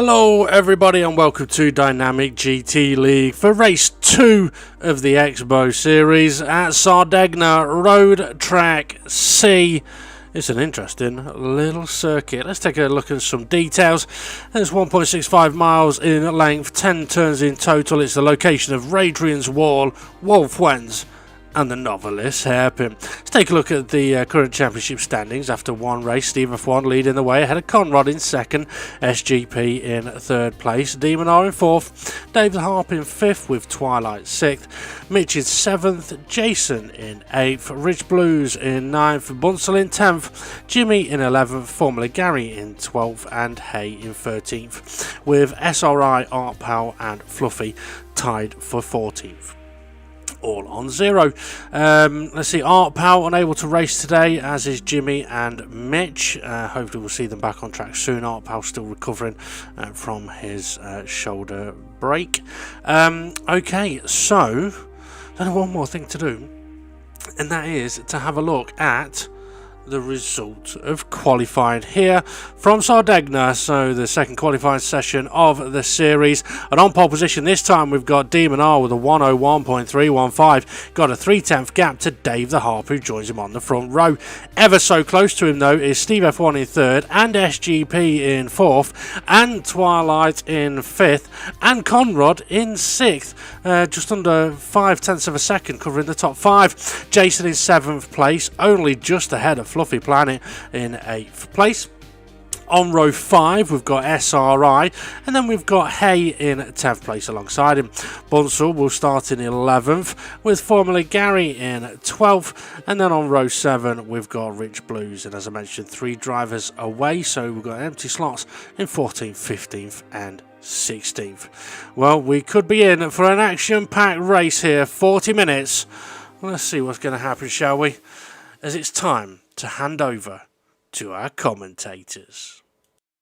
Hello everybody and welcome to Dynamic GT League for race 2 of the Expo Series at Sardenga Road Track C. It's an interesting little circuit. Let's take a look at some details. It's 1.65 miles in length, 10 turns in total. It's the location of Radrian's Wall, Wolfwens and the Novelist Hairpin. Let's take a look at the current championship standings after one race. Steve F1 leading the way ahead of Conrad in second, SGP in third place, Demon R in fourth, Dave the Harp in fifth with Twilight sixth, Mitch in seventh, Jason in eighth, Rich Blues in ninth, Bunsel in 10th, Jimmy in 11th, formerly Gary in 12th and Hay in 13th, with SRI, Art Pal and Fluffy tied for 14th. All on zero. Let's see, Art Pal unable to race today, as is Jimmy and Mitch. Hopefully we'll see them back on track soon. Art Pal still recovering from his shoulder break. Okay, so there's one more thing to do, and that is to have a look at the result of qualifying here from Sardenga. So the second qualifying session of the series, and on pole position this time we've got Demon R with a 101.315, got a 3/10 gap to Dave the Harp, who joins him on the front row. Ever so close to him though is Steve F1 in third, and SGP in fourth, and Twilight in fifth, and Conrad in sixth, just under 0.5 of a second covering the top five. Jason in seventh place, only just ahead of Fluffy Planet in 8th place. On row 5 we've got SRI, and then we've got Hay in 10th place alongside him. Bunsel will start in 11th with formerly Gary in 12th, and then on row 7 we've got Rich Blues, and as I mentioned, 3 drivers away, so we've got empty slots in 14th, 15th and 16th. Well, we could be in for an action-packed race here, 40 minutes. Let's see what's going to happen, shall we? As it's time to hand over to our commentators.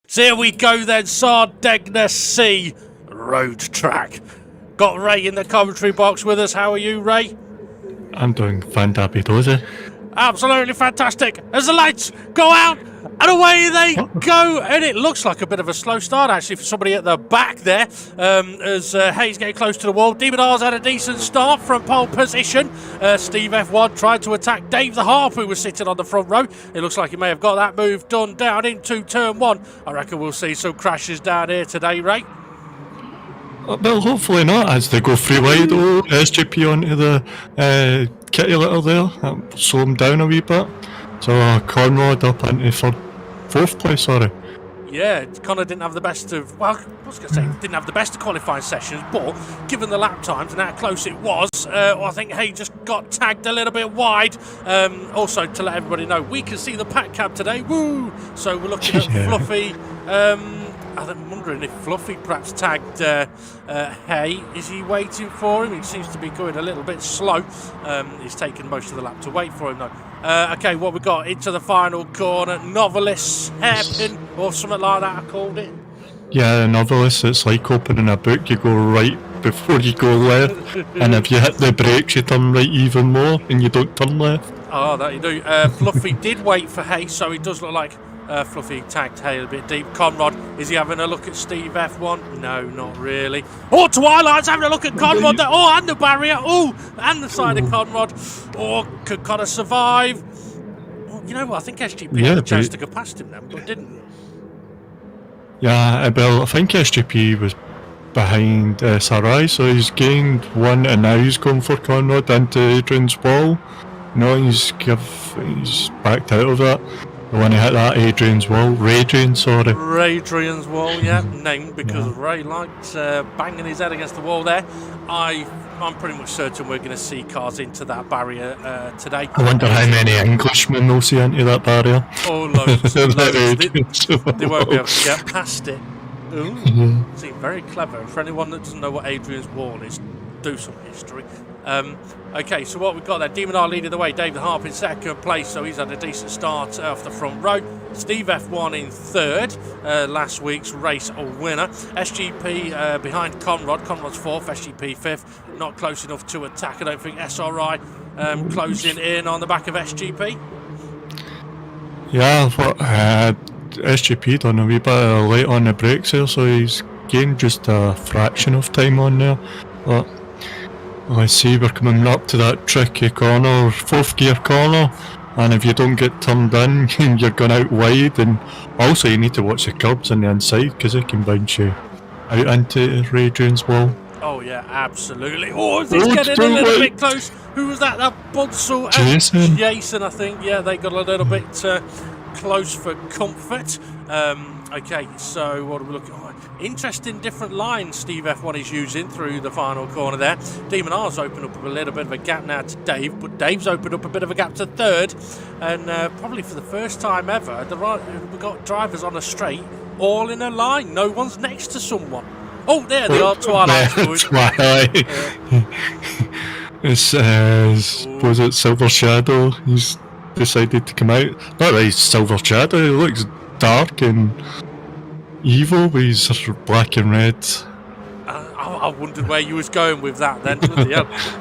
So here we go then, Sardenga C road track. Got Ray in the commentary box with us. How are you, Ray? I'm doing fantabulous. Absolutely fantastic. As the lights go out and away they go, and it looks like a bit of a slow start actually for somebody at the back there, as Hayes getting close to the wall. Demon R's had a decent start from pole position. Steve F1 tried to attack Dave the Harp, who was sitting on the front row. It looks like he may have got that move done down into turn 1. I reckon we'll see some crashes down here today, Ray. Well, hopefully not, as they go free wide. Oh, SGP onto the kitty litter there. That'll slow him down a wee bit. So Conrad up into fourth place, sorry. Yeah, Connor didn't have the best of, well, I was going to say didn't have the best of qualifying sessions, but given the lap times and how close it was, I think Hay just got tagged a little bit wide. Also, to let everybody know, we can see the pack cab today, woo! So we're looking at Fluffy. I'm wondering if Fluffy perhaps tagged Hay. Is he waiting for him? He seems to be going a little bit slow. He's taken most of the lap to wait for him though. Okay, what we got into the final corner, Novelist Hairpin or something like that I called it. Yeah, Novelist, it's like opening a book. You go right before you go left, and if you hit the brakes you turn right even more and you don't turn left. Oh, that you do. Fluffy did wait for Hay, so it does look like Fluffy tagged Hay a bit deep. Conrad, is he having a look at Steve F1? No, not really. Oh, Twilight's having a look at Conrad. Oh, and the barrier. Oh, and the side of Conrad. Oh, could Connor survive? Well, you know what? I think SGP had a chance to go past him then, but didn't. Yeah, well, I think SGP was behind Sarai, so he's gained one, and now he's going for Conrad into Adrian's wall. No, he's backed out of it. When he hit that Adrian's wall, Radrian's wall, yeah, named because Ray liked banging his head against the wall there. I'm pretty much certain we're going to see cars into that barrier today. I wonder how many Englishmen will see into that barrier. Oh, loads. They won't be able to get past it. Ooh, seems very clever. For anyone that doesn't know what Adrian's wall is, do some history. Okay, so what we've got there, Demon R leading the way, Dave the Harp in second place, so he's had a decent start off the front row. Steve F1 in third, last week's race winner. SGP behind Conrad's fourth, SGP fifth, not close enough to attack. I don't think SRI closing in on the back of SGP. Yeah, SGP done a wee bit late on the brakes there, so he's gained just a fraction of time on there. But let's see, we're coming up to that tricky corner, 4th gear corner, and if you don't get turned in, you're going out wide, and also you need to watch the curbs on the inside, because it can bounce you out into Adrian's wall. Oh yeah, absolutely. Oh, he's getting a little bit close. Who was that? That Bunsel? Jason. Jason, I think. Yeah, they got a little bit close for comfort. Okay, so what are we looking at? Interesting different lines Steve F1 is using through the final corner there. Demon R's opened up a little bit of a gap now to Dave, but Dave's opened up a bit of a gap to third. And probably for the first time ever, we've got drivers on a straight, all in a line. No one's next to someone. Oh, there they are, Twilight. Twilight. Was it Silver Shadow? He's decided to come out. Not that he's Silver Shadow, he looks dark and evil, but he's sort of black and red. I wondered where you was going with that then.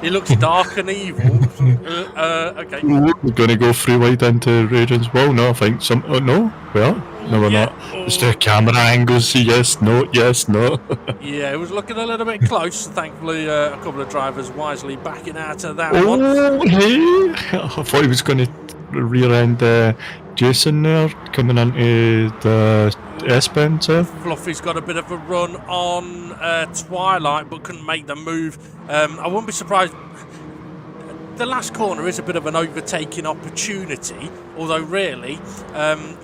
He looks dark and evil. Okay. We're going to go free wide into Radiant's wall. No, I think some. Oh, no, well, no, we're not. It's the camera angles. Yes, no, yes, no. Yeah, it was looking a little bit close. Thankfully, a couple of drivers wisely backing out of that one. Oh, hey! I thought he was going to rear end Jason there, coming into the S-bend there. Fluffy's got a bit of a run on Twilight, but couldn't make the move. I wouldn't be surprised. The last corner is a bit of an overtaking opportunity, although really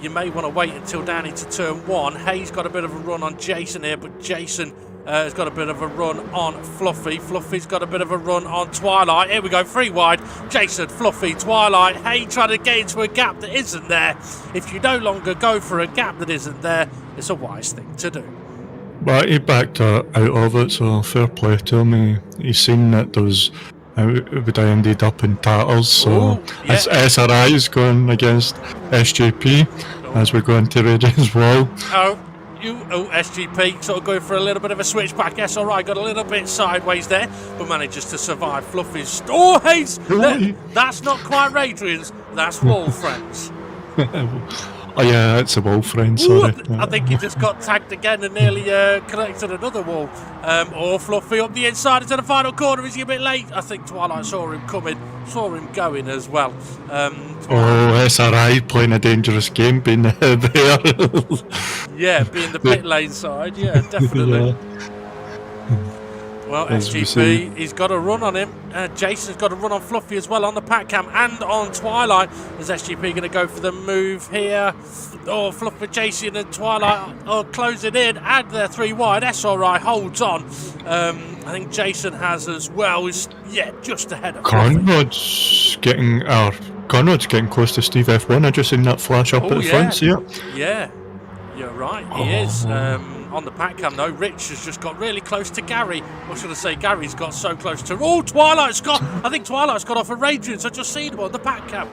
you may want to wait until down into turn 1. Hayes got a bit of a run on Jason here, but Jason has got a bit of a run on Fluffy. Fluffy's got a bit of a run on Twilight. Here we go, 3 wide. Jason, Fluffy, Twilight. Hay trying to get into a gap that isn't there. If you no longer go for a gap that isn't there, it's a wise thing to do. Well, he backed out of it, so fair play to him. He's seen that there was... It would have ended up in tatters, so SRI is going against SJP as we go into Radiant's wall. SGP sort of going for a little bit of a switchback. SRI got a little bit sideways there, but manages to survive. Fluffy's... Oh, Hayes! That's not quite Radrian's, that's Wall Friends. Oh yeah, it's a wall friend, sorry. I think he just got tagged again and nearly connected another wall. Fluffy up the inside into the final corner. Is he a bit late? I think Twilight saw him coming, saw him going as well. SRI playing a dangerous game, being there. Yeah, being the pit lane side, yeah, definitely. Yeah. Well, SGP, he's got a run on him. Jason's got a run on Fluffy as well on the pack cam and on Twilight. Is SGP going to go for the move here? Oh, Fluffy, Jason and Twilight closing in, and they're 3 wide. SRI holds on. I think Jason has as well. He's, just ahead of Conrad's getting close to Steve F1. I just seen that flash up at the front, see it? Yeah, you're right, he is. On the pack cam though, Rich has just got really close to Gary. Or should I say Gary's got so close to... Oh, Twilight's got... I think Twilight's got off a Radiant, so I just seen him on the pack cam.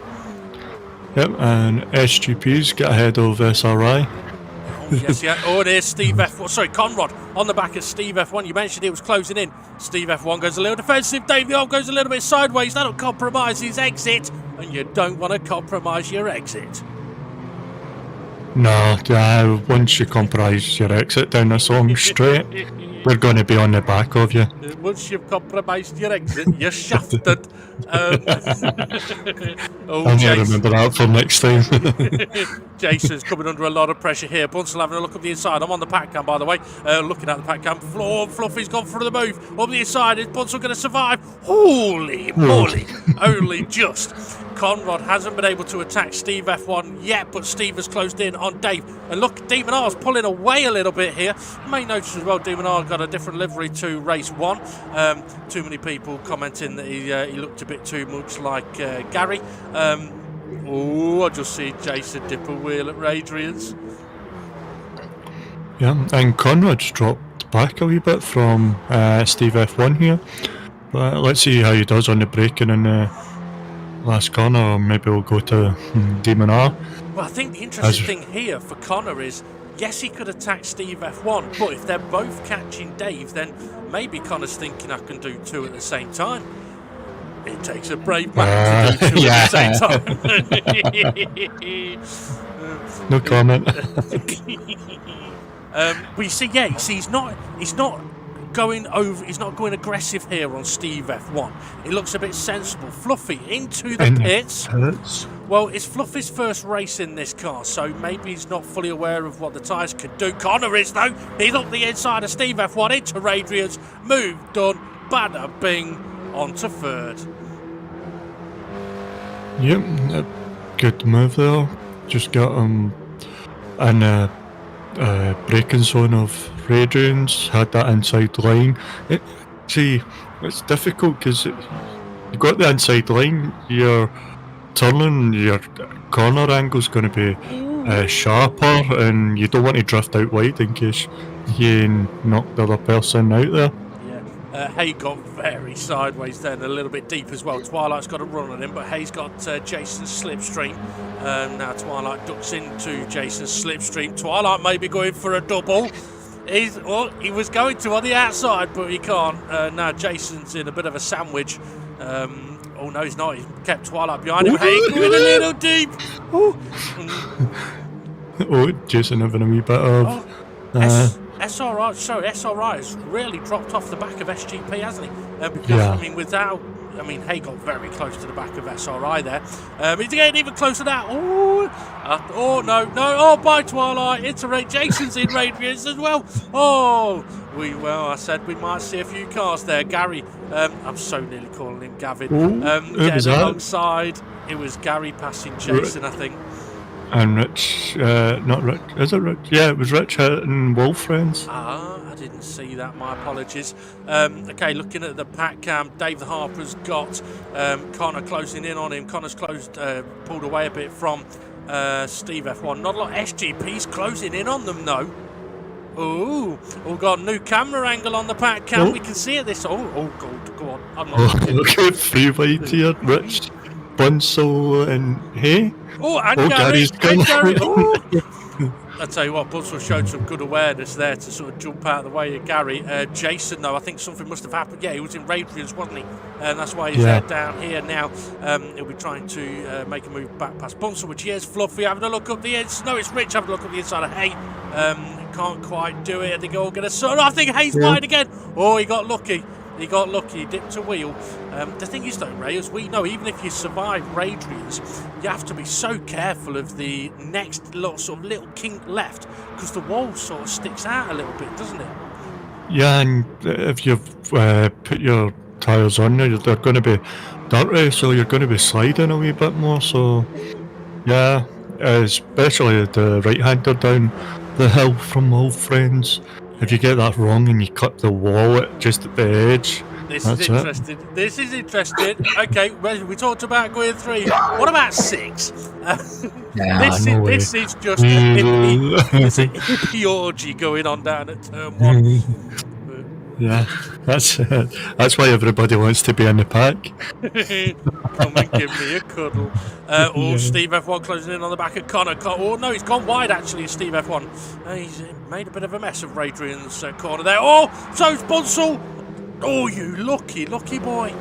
Yep, and SGP's got ahead of SRI. Oh, yes, yeah. Oh, there's Steve F1. Sorry, Conrad on the back of Steve F1. You mentioned it was closing in. Steve F1 goes a little defensive. Dave the Old goes a little bit sideways. That'll compromise his exit. And you don't want to compromise your exit. No, once you compromise your exit down this long straight, we're going to be on the back of you. Once you've compromised your exit, you're shafted. I'll remember that for next time. Jason's coming under a lot of pressure here. Bunsel having a look up the inside. I'm on the pack cam, by the way. Looking at the pack cam. Fluffy's gone for the move. Up the inside. Is Bunsel going to survive? Holy moly. Only just. Conrad hasn't been able to attack Steve F1 yet, but Steve has closed in on Dave. And look, Demon R's pulling away a little bit here. You may notice as well, Demon R got a different livery to race 1. Too many people commenting that he looked a bit too much like Gary. I just see Jason dip a wheel at Radrian's. Yeah, and Conrad's dropped back a wee bit from Steve F1 here. But let's see how he does on the braking in the last corner, or maybe we'll go to Demon R. Well, I think the interesting thing here for Connor is, yes, he could attack Steve F1, but if they're both catching Dave, then maybe Connor's thinking I can do 2 at the same time. It takes a brave man to do 2 at the same time. No comment. But you see, he's not going over. He's not going aggressive here on Steve F1. It looks a bit sensible. Fluffy into the pits. Well, it's Fluffy's first race in this car, so maybe he's not fully aware of what the tyres can do. Connor is, though. He's up the inside of Steve F1 into Adrian's. Move done. Bada bing. On to third. Yep, a good move there. Just got him in a braking zone of Adrian's. Had that inside line. It's difficult because you got the inside line. You're turning, your corner angle's going to be sharper, and you don't want to drift out wide in case you knock the other person out there. Yeah, Hay got very sideways then, a little bit deep as well. Twilight's got a run on him, but Hay's got Jason's slipstream. Now Twilight ducks into Jason's slipstream. Twilight may be going for a double. He was going to on the outside, but he can't. Now Jason's in a bit of a sandwich. Oh no, he's not. He's kept Twilight behind him. Hey, going a little deep. Jason having a wee bit of. SRI. Sorry, SRI has really dropped off the back of SGP, hasn't he? Because Hay got very close to the back of SRI there. He's getting even closer now. No! By Twilight, iterate. Jason's in Radiance as well. I said we might see a few cars there. Gary, I'm so nearly calling him Gavin. Getting alongside. It was Gary passing Jason, I think. And Rich, not Rich, is it Rich? Yeah, it was Rich hitting Wolf Friends. I didn't see that, my apologies. Okay, looking at the pack cam, Dave the Harper's got Connor closing in on him. Connor's pulled away a bit from Steve F1. Not a lot. SGP's closing in on them, though. We've got a new camera angle on the pack cam. We can see it this. Go on. I'm not look at 3 wide here, Rich, Bunso, and Hay. And Gary. I tell you what, Bunzel showed some good awareness there to sort of jump out of the way of Gary. Jason, though, I think something must have happened. Yeah, he was in Radrians, wasn't he? And that's why he's down here now. He'll be trying to make a move back past Bunzel, which here's Fluffy having a look up the inside. No, it's Rich having a look up the inside of Hay. Can't quite do it. I think all going to. I think Hay's wide again. He got lucky. He dipped a wheel. The thing is, though, Ray, as we know, even if you survive Radrians, you have to be so careful of the next little kink left, because the wall sort of sticks out a little bit, doesn't it? Yeah, and if you've put your tyres on there, they're going to be dirty, so you're going to be sliding a wee bit more. So, yeah, especially the right-hander down the hill from Wolf Friends. If you get that wrong and you cut the wall just at the edge, This is interesting. Okay, we talked about going 3. What about 6? This is just a hippie orgy going on down at turn 1. Yeah, that's why everybody wants to be in the pack. Come and give me a cuddle. Steve F1 closing in on the back of Connor. No, he's gone wide actually, Steve F1. He's made a bit of a mess of Radrian's corner there. So's Bunzel. You lucky boy.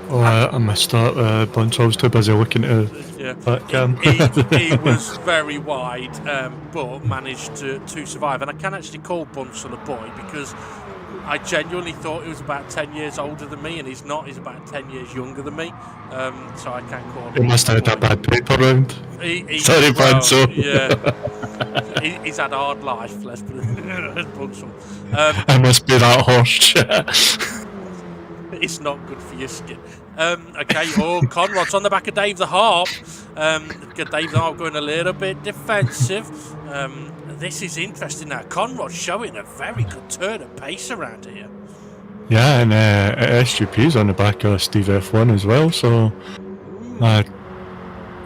I missed that. Bunzel, I was too busy looking at that cam. He was very wide, but managed to survive. And I can actually call Bunzel a boy because I genuinely thought he was about 10 years older than me, and he's not. He's about 10 years younger than me, so I can't call him. He must have had a bad paper round. Sorry, Bunzel. Yeah. He's had a hard life, let's put it. Bunzel. I must be that horse shit. It's not good for your skin. Okay, Conrod's on the back of Dave the Harp. Dave the Harp going a little bit defensive. This is interesting now. Conrod's showing a very good turn of pace around here. Yeah, and SGP's on the back of Steve F1 as well, so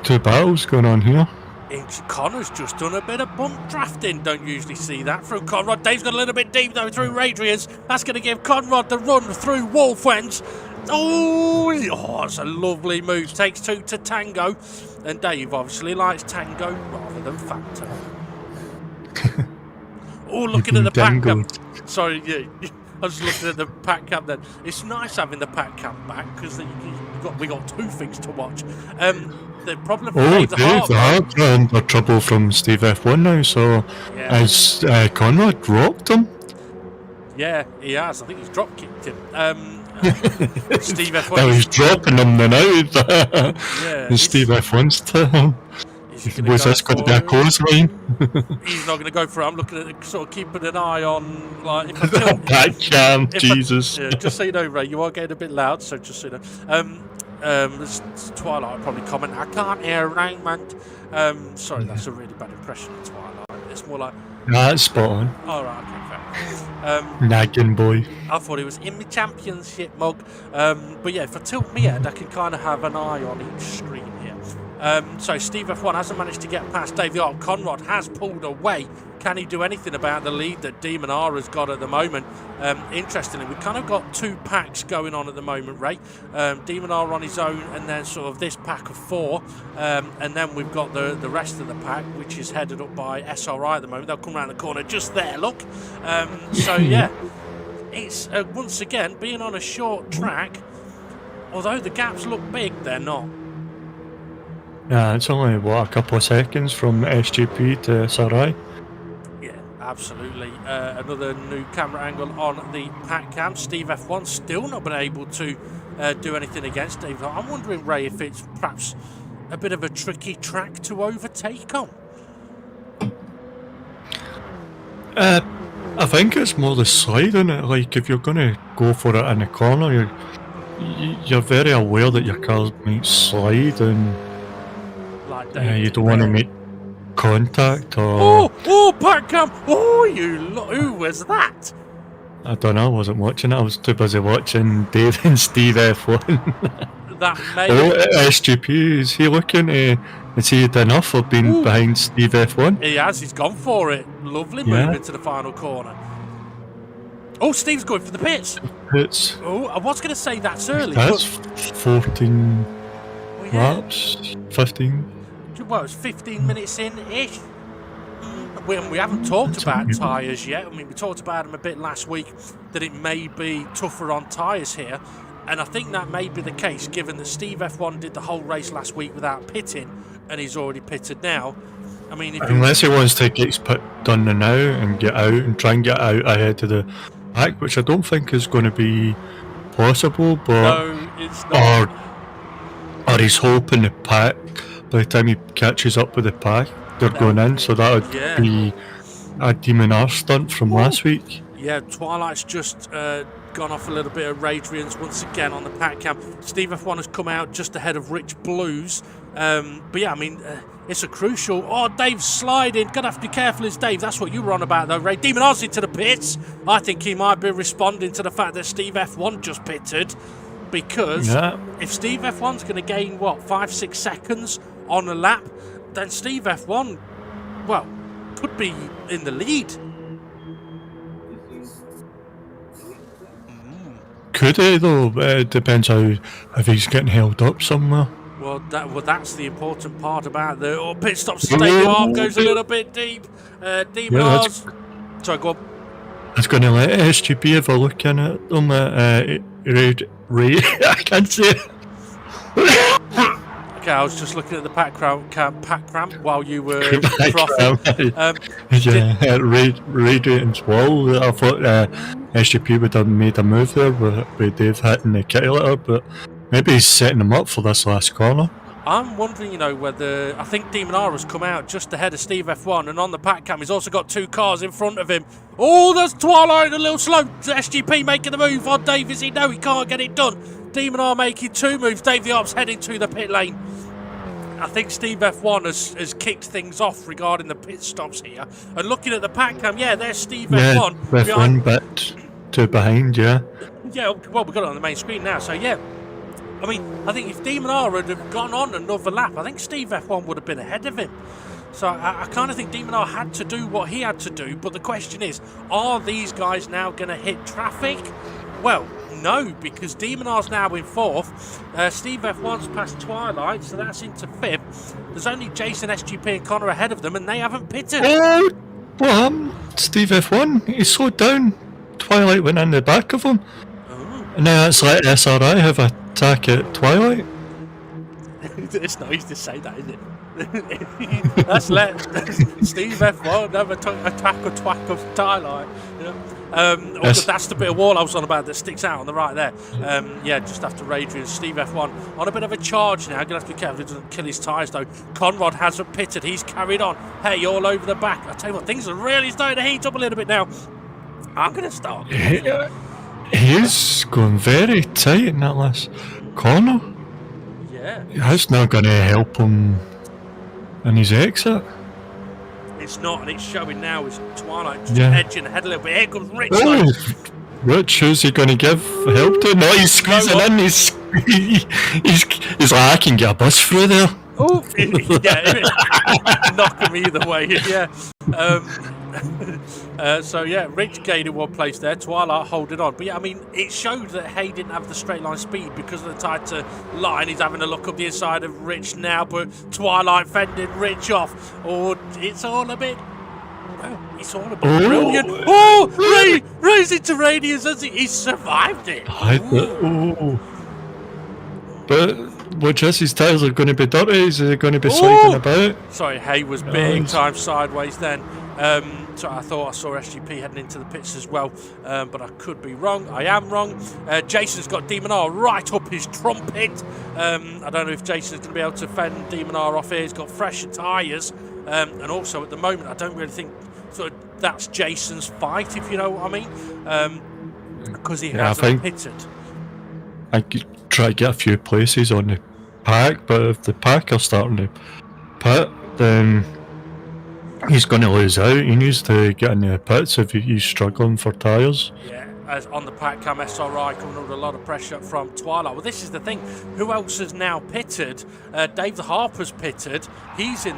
2 battles going on here. Connor's just done a bit of bump drafting. Don't usually see that from Conrad. Dave's got a little bit deep though through Radrians. That's going to give Conrad the run through Wolfwens. It's a lovely move. Takes 2 to tango. And Dave obviously likes tango rather than Fanta. Looking at the back. Sorry, I was looking at the pack cam then. It's nice having the pack cam back because we got two things to watch. The problem for Dave the Heart are under trouble from Steve F1 now, so has Conrad dropped him? Yeah, he has. I think he's drop kicked him. Steve F1. No, he's dropping him now. Steve F1's turn. Was this going to be a clothesline? He's not going to go for it. I'm looking at it, sort of keeping an eye on, like, if I tilt, Jesus. Just so you know, Ray, you are getting a bit loud, so just so you know. Twilight probably comment, I can't hear Raymond. Sorry, that's a really bad impression of Twilight. It's more like... That's spot on. All right, okay, fair. Nagging boy. I thought he was in the championship mug. But yeah, if I tilt me head, I can kind of have an eye on each screen here. So Steve F1 hasn't managed to get past Dave the Art. Conrad has pulled away. Can he do anything about the lead that Demon R has got at the moment? Interestingly, we've kind of got two packs going on at the moment, Ray. Demon R on his own, and then sort of this pack of four. And then we've got the rest of the pack, which is headed up by SRI at the moment. They'll come around the corner just there, look. So, yeah, it's once again being on a short track. Although the gaps look big, they're not. Yeah, it's only, a couple of seconds from SGP to SRI. Absolutely. Another new camera angle on the pack cam. Steve F1 still not been able to do anything against Dave. I'm wondering, Ray, if it's perhaps a bit of a tricky track to overtake on. I think it's more the slide in it. Like, if you're going to go for it in the corner, you're very aware that your car might slide, and you don't want to make contact or... Oh, pack cam! Oh, who was that? I don't know, I wasn't watching it. I was too busy watching Dave and Steve F1. That may... SGP, is he looking to... Has he had enough of being behind Steve F1? He has, he's gone for it. Lovely move into the final corner. Oh, Steve's going for the pits. Oh, I was going to say that's early. That's 14 laps, 15. Well, it's 15 minutes in-ish. We haven't talked about tyres yet. I mean, we talked about them a bit last week, that it may be tougher on tyres here. And I think that may be the case, given that Steve F1 did the whole race last week without pitting, and he's already pitted now. I mean, unless he wants to get his pit done now and get out and try and get out ahead of the pack, which I don't think is going to be possible. But no, it's not. Or he's hoping the pack, by the time he catches up with the pack, they're going in, so that would be a Demon R stunt from last week. Yeah, Twilight's just gone off a little bit of Radrian's once again on the pack cam. Steve F1 has come out just ahead of Rich Blues. But yeah, I mean, it's a crucial... Oh, Dave's sliding. Gonna have to be careful as Dave. That's what you were on about though, Ray. Demon R's into the pits. I think he might be responding to the fact that Steve F1 just pitted. Because if Steve F1's going to gain, 5-6 seconds on a lap, then Steve F1, could be in the lead. Could he though? It depends if he's getting held up somewhere. Well, that's the important part about the pit stop. Stay arm goes a little bit deep. Demon R's. Sorry, go on. I was going to let SGP have a look in at them. Ray, I can't see it. Okay, I was just looking at the pack cram while you were frothing. Radiant's wall. I thought SGP would have made a move there with Dave hitting the kitty litter, but maybe he's setting him up for this last corner. I'm wondering, whether... I think Demon R has come out just ahead of Steve F1, and on the pack cam he's also got two cars in front of him. Oh, there's Twilight a little slow. SGP making the move on Dave. Is he? No, he can't get it done. Demon R making two moves. Dave the Ops heading to the pit lane. I think Steve F1 has kicked things off regarding the pit stops here. And looking at the pack cam, there's Steve F1. F1 bit to behind, Yeah, well, we've got it on the main screen now, so yeah. I mean, I think if Demon R had have gone on another lap, I think Steve F1 would have been ahead of him. So I kind of think Demon R had to do what he had to do, but the question is, are these guys now going to hit traffic? Well, no, because Demon R's now in fourth. Steve F1's past Twilight, so that's into fifth. There's only Jason, SGP and Connor ahead of them, and they haven't pitted. Oh, Steve F1, he slowed down Twilight went in the back of him. Oh. And now it's like SRI have a attack at Twilight. It's not easy to say that, is it? Let's let Steve F1 have a attack or twack of Twilight. You know? Also, that's the bit of wall I was on about that sticks out on the right there. Yeah, just after Adrian, Steve F1 on a bit of a charge now. Gonna have to be careful he doesn't kill his tyres though. Conrad hasn't pitted, he's carried on. Hey, all over the back. I tell you what, things are really starting to heat up a little bit now. I'm gonna start. He is going very tight in that last corner. Yeah. That's not going to help him in his exit. It's not, and it's showing now as Twilight just edging ahead a little bit. Here comes Rich. Oh, Rich, who's he going to give help to? No, he's squeezing in. He's like, I can get a bus through there. Oh, yeah, knock him either way. Yeah. So yeah, Rich gaining one place there. Twilight holding on, but yeah, I mean, it showed that Hay didn't have the straight line speed because of the tighter line. He's having a look up the inside of Rich now, but Twilight fending Rich off. Oh, it's all a bit. It's all a bit brilliant. Oh, Ray's into radius as he survived it. But what Jesse's tyres are going to be dirty? Is he going to be sliding about? Sorry, Hay was big time sideways then. So I thought I saw SGP heading into the pits as well, but I could be wrong. I am wrong. Jason's got Demon R right up his trumpet. I don't know if Jason's going to be able to fend Demon R off here. He's got fresher tyres, and also at the moment I don't really think sort of that's Jason's fight, if you know what I mean, because he hasn't pitted. I could try to get a few places on the pack, but if the pack are starting to pit, then he's going to lose out. He needs to get in the pits if he's struggling for tyres. Yeah, as on the pack cam, SRI coming under a lot of pressure from Twilight. Well, this is the thing. Who else has now pitted? Dave the Harper's pitted. He's in,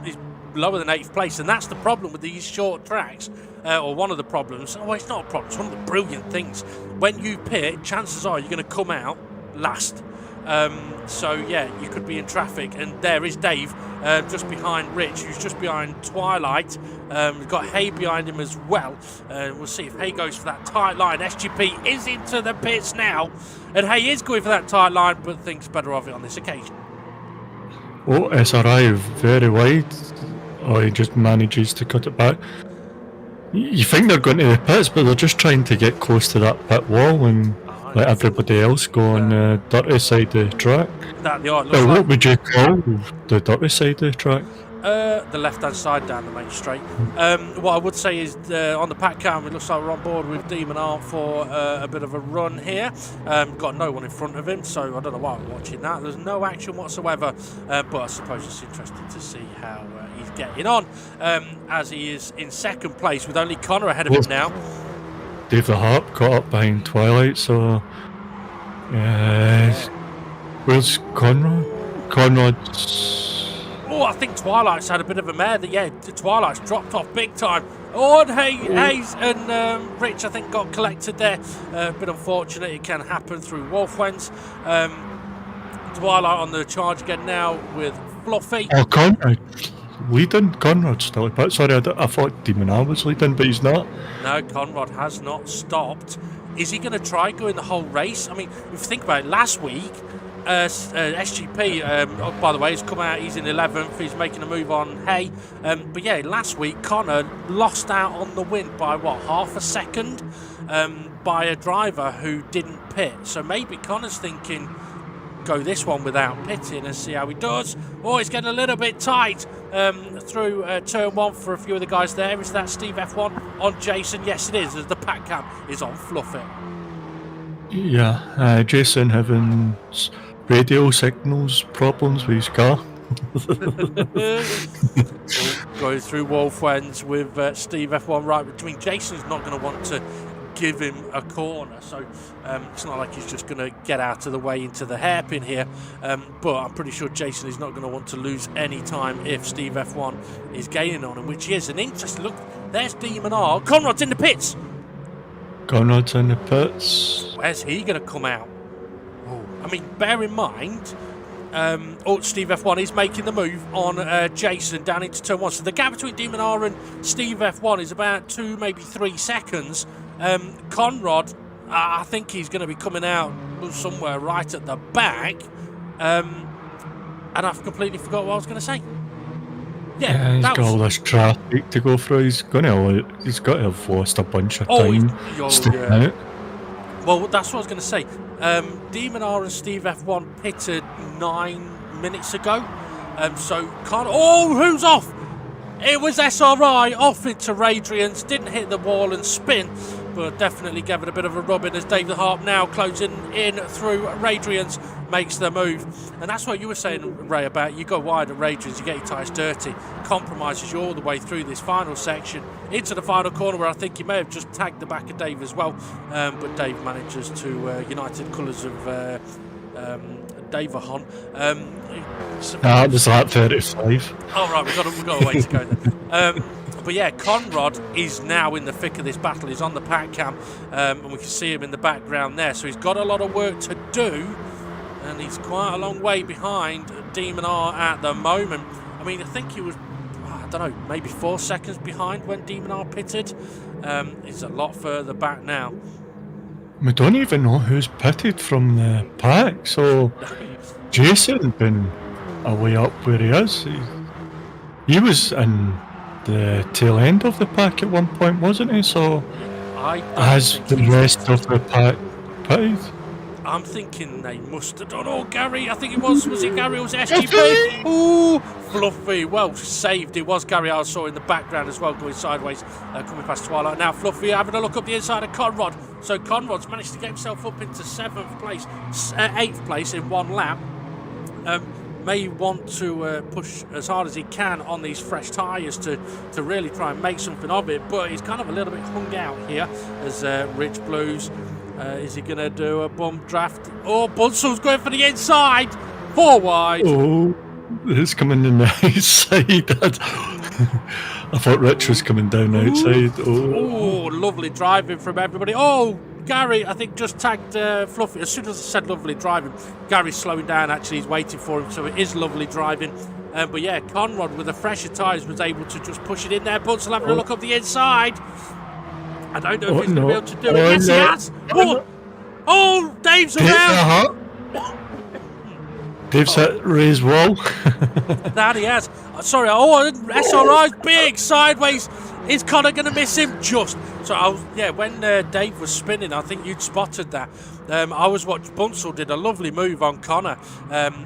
he's lower than 8th place, and that's the problem with these short tracks, or one of the problems. Oh, it's not a problem, it's one of the brilliant things. When you pit, chances are you're going to come out last. So yeah, you could be in traffic, and there is Dave just behind Rich, who's just behind Twilight. We've got Hay behind him as well. We'll see if Hay goes for that tight line. SGP is into the pits now, and Hay is going for that tight line, but thinks better of it on this occasion. Oh, SRI very wide. Oh, he just manages to cut it back. You think they're going to the pits, but they're just trying to get close to that pit wall and let everybody else go on the dirty side of the track. What would you call the dirty side of the track? The left-hand side down the main straight. What I would say is on the pack cam, it looks like we're on board with Demon Art for a bit of a run here. Got no one in front of him, so I don't know why I'm watching that. There's no action whatsoever, but I suppose it's interesting to see how he's getting on, as he is in second place with only Connor ahead of him now. Dave the Harp caught up behind Twilight, so where's Conrad? Conrad's... Oh, I think Twilight's had a bit of a mare. Twilight's dropped off big time. Oh, and Hayes and Rich, I think, got collected there. A bit unfortunate. It can happen through Wolfwens. Twilight on the charge again now with Fluffy. Oh, Conrad leading. Conrad's still a bit. Sorry, I thought Demon R was leading, but he's not. No, Conrad has not stopped. Is he going to try going the whole race? I mean, if you think about it, last week, SGP, by the way, has come out, he's in 11th, he's making a move on Hay. But yeah, last week, Connor lost out on the win by, half a second? By a driver who didn't pit. So maybe Connor's thinking, go this one without pitting and see how he does. Oh, it's getting a little bit tight through turn 1 for a few of the guys there. Is that Steve F1 on Jason? Yes, it is, as the pack cam is on Fluffy. Yeah, Jason having radio signals problems with his car. Going through Wolfwens with Steve F1 right between. Jason's not going to want to give him a corner, so it's not like he's just going to get out of the way into the hairpin here, but I'm pretty sure Jason is not going to want to lose any time if Steve F1 is gaining on him, which he is. An interesting look. There's Demon R. Conrad's in the pits. Conrad's in the pits. Where's he going to come out? I mean, bear in mind, Steve F1 is making the move on Jason down into turn 1. So the gap between Demon R and Steve F1 is about 2, maybe 3 seconds. Conrad, I think he's going to be coming out somewhere right at the back. And I've completely forgot what I was going to say. Yeah, he's got all this traffic to go through. He's got to have lost a bunch of time sticking out. Well, that's what I was going to say. Demon R and Steve F1 pitted 9 minutes ago. So who's off? It was SRI off into Radrian's, didn't hit the wall and spin, but definitely gave it a bit of a rubbing as David Harp now closing in through Radrian's, makes the move. And that's what you were saying, Ray, about you go wide at Radrian's, you get your tyres dirty, compromises you all the way through this final section into the final corner where I think he may have just tagged the back of Dave as well, but Dave manages to United Colours of Davahon. It was like 35. Oh right, we've got a way to go then. But yeah, Conrad is now in the thick of this battle. He's on the pack cam, and we can see him in the background there. So he's got a lot of work to do, and he's quite a long way behind Demon R at the moment. I mean, I think he was, I don't know, maybe 4 seconds behind when Demon R pitted. He's a lot further back now. We don't even know who's pitted from the pack, so Jason been a way up where he is. He was in the tail end of the pack at one point, wasn't he? So has the rest of the pack pitted? I'm thinking they must have done. Oh, Gary, I think it was it Gary or was it SGP? Ooh, Fluffy, well saved. It was Gary I saw in the background as well, going sideways, coming past Twilight. Now Fluffy having a look up the inside of Conrad. So Conrad's managed to get himself up into 7th place, 8th place in one lap. May want to push as hard as he can on these fresh tyres to really try and make something of it, but he's kind of a little bit hung out here as Rich Blues. Is he going to do a bump draft? Oh, Bunsel's going for the inside. 4 wide. Oh, he's coming in the outside. I thought Rich was coming down outside. Oh, lovely driving from everybody. Oh, Gary, I think, just tagged Fluffy. As soon as I said lovely driving, Gary's slowing down, actually. He's waiting for him, so it is lovely driving. But yeah, Conrad, with the fresher tyres, was able to just push it in there. Bunsel having a look up the inside. I don't know if he's going to be able to do it. Yes, he has. Oh, Dave's around. Dave's hit Ray's wall. That he has. Sorry. Oh, SRI's big sideways. Is Connor going to miss him? Just. So, when Dave was spinning, I think you'd spotted that. I was watching. Bunsel did a lovely move on Connor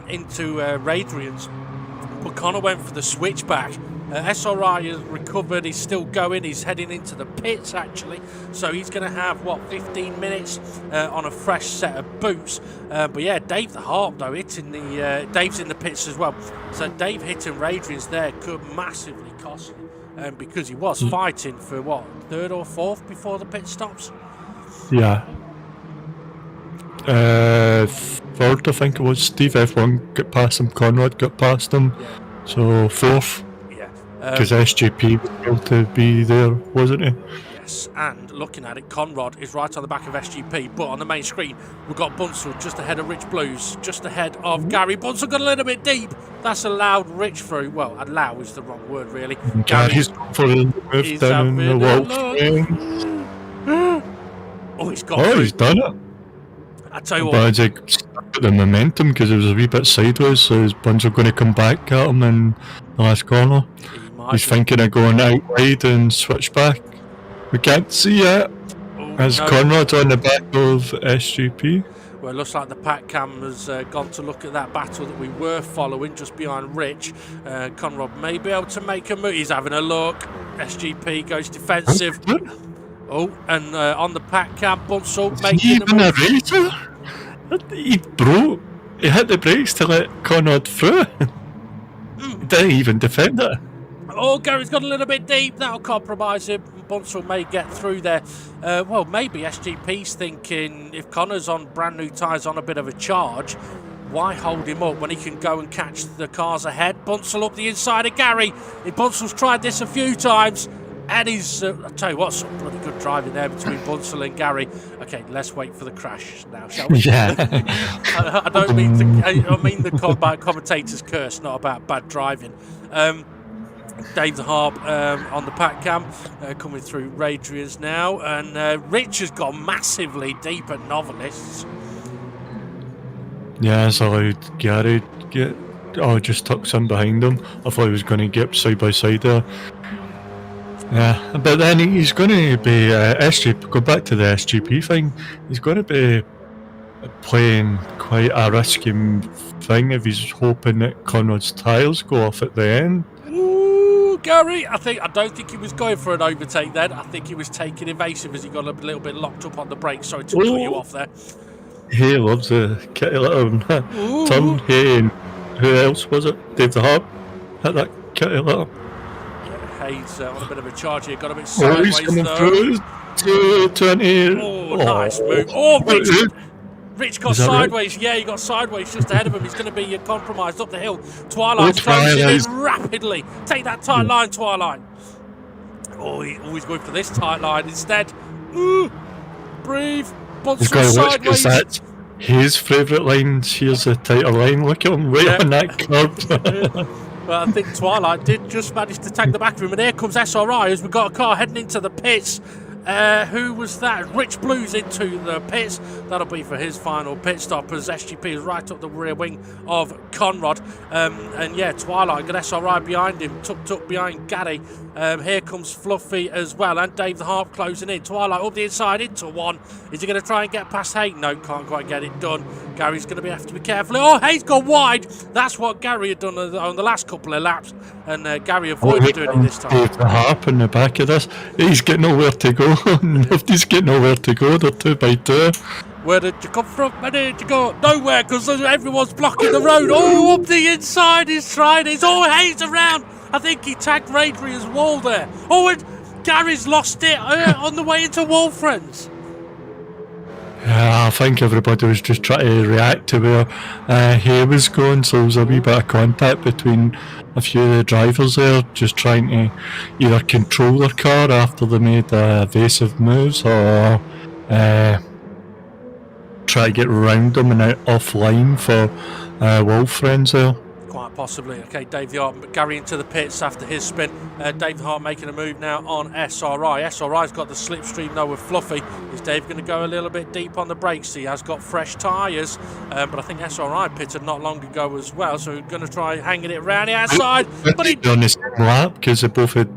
into Radrian's. But Connor went for the switchback. SRI has recovered, he's still going, he's heading into the pits actually, so he's going to have 15 minutes on a fresh set of boots. But yeah, Dave the Harp though hitting the Dave's in the pits as well, so Dave hitting Radrian's there could massively cost him, because he was fighting for 3rd or 4th before the pit stops. Yeah. 3rd, I think it was. Steve F1 got past him, Conrad got past him, so 4th. Because SGP was able to be there, wasn't he? Yes, and looking at it, Conrad is right on the back of SGP, but on the main screen, we've got Bunsel just ahead of Rich Blues, just ahead of Gary. Bunsel got a little bit deep. That's allowed Rich through. Well, allow is the wrong word, really. Gary's for the move down the wall. Oh, he's got through. He's done it. I tell you what. But the momentum, because it was a wee bit sideways, so is Bunsel going to come back at him in the last corner? He's thinking of going out wide and switch back. We can't see it. Conrad's on the back of SGP. Well, it looks like the pack cam has gone to look at that battle that we were following just behind Rich. Conrad may be able to make a move. He's having a look. SGP goes defensive. Oh, and on the pack cam, Bunsel making a move. Racer? He broke. He hit the brakes to let Conrad through. He didn't even defend it. Oh, Gary's got a little bit deep. That'll compromise him. Bunsel may get through there. Well, maybe SGP's thinking if Connor's on brand new tyres on a bit of a charge, why hold him up when he can go and catch the cars ahead? Bunsel up the inside of Gary. Bunsel's tried this a few times. And he's, I'll tell you what, some bloody good driving there between Bunsel and Gary. Okay, let's wait for the crash now, shall we? Yeah. I don't mean I mean the commentator's curse, not about bad driving. Dave the Harp on the pack cam, coming through Radrian's now, and Rich has gone massively deep at Novelists. Yeah, it's allowed Gary get. Oh, just tucks in behind him. I thought he was going to get side by side there. Yeah, but then he's going to be SGP. Go back to the SGP thing. He's going to be playing quite a risky thing if he's hoping that Conrad's tyres go off at the end. Ooh, Gary, I don't think he was going for an overtake then. I think he was taking evasive as he got a little bit locked up on the brakes. Sorry to cut you off there. He loves a kitty little turn. Hey, and who else was it? Dave the Harp hit that kitty little. Hayes on a bit of a charge here, got a bit sideways he's coming though. through. 220. Oh, nice move. Oh, Rich got sideways. Yeah, he got sideways just ahead of him. He's going to be compromised up the hill. Twilight's closing in rapidly. Take that tight line, Twilight. Oh, he's always going for this tight line instead. Ooh, breathe. Bunts sideways. That's his favourite lines. Here's a tighter line. Look at him right on that curb. Well, I think Twilight did just manage to tag the back of him, and here comes SRI as we've got a car heading into the pits. Who was that? Rich Blues into the pits. That'll be for his final pit stop as SGP is right up the rear wing of Conrad. And yeah, Twilight got SRI behind him, tucked up behind Gary. Here comes Fluffy as well, and Dave the Harp closing in. Twilight up the inside into one. Is he going to try and get past Hayes? No, can't quite get it done. Gary's going to have to be careful. Oh, Hayes gone wide. That's what Gary had done on the last couple of laps, and Gary avoided doing it this time. Dave the Harp in the back of this. He's got nowhere to go. Nobody's got nowhere to go. They're 2 by 2. Where did you come from? Where did you go? Nowhere, because everyone's blocking the road. Oh, up the inside, he's trying. He's all Hayes around. I think he tagged Radrian's wall there. Oh, and Gary's lost it on the way into Wall Friends. Yeah, I think everybody was just trying to react to where he was going, so there was a wee bit of contact between a few of the drivers there, just trying to either control their car after they made evasive moves, or try to get around them and out offline for Wolf Friends there. Quite possibly. Okay, Dave the Hart, Gary into the pits after his spin. Dave the Hart making a move now on SRI. SRI's got the slipstream though with Fluffy. Is Dave going to go a little bit deep on the brakes? He has got fresh tyres, but I think SRI pitted not long ago as well, so we're going to try hanging it around the outside. But he on this lap because they both had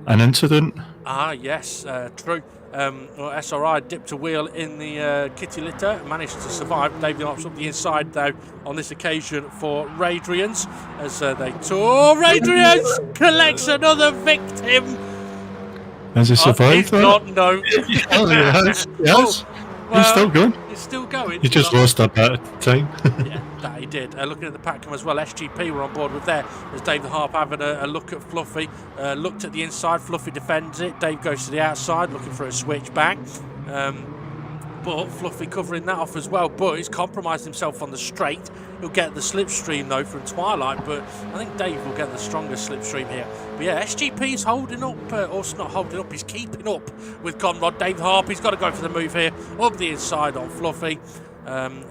an incident. Ah, yes, true. Well, SRI dipped a wheel in the kitty litter, managed to survive. David Ops up the inside, though, on this occasion for Radrians, as they tour. Radrians collects another victim. Has he survived that? Not, no. Oh, he has. Yes. Well, he's still going. He's still going. He just lost a bit of time. Yeah, that he did. Looking at the pack cam as well, SGP were on board with there as Dave the Harp having a look at Fluffy. Looked at the inside, Fluffy defends it. Dave goes to the outside looking for a switch back. But Fluffy covering that off as well, but he's compromised himself on the straight. He'll get the slipstream though from Twilight, but I think Dave will get the strongest slipstream here. But yeah, SGP's holding up, or not holding up, he's keeping up with Conrad. Dave Harp, he's got to go for the move here, up the inside on Fluffy.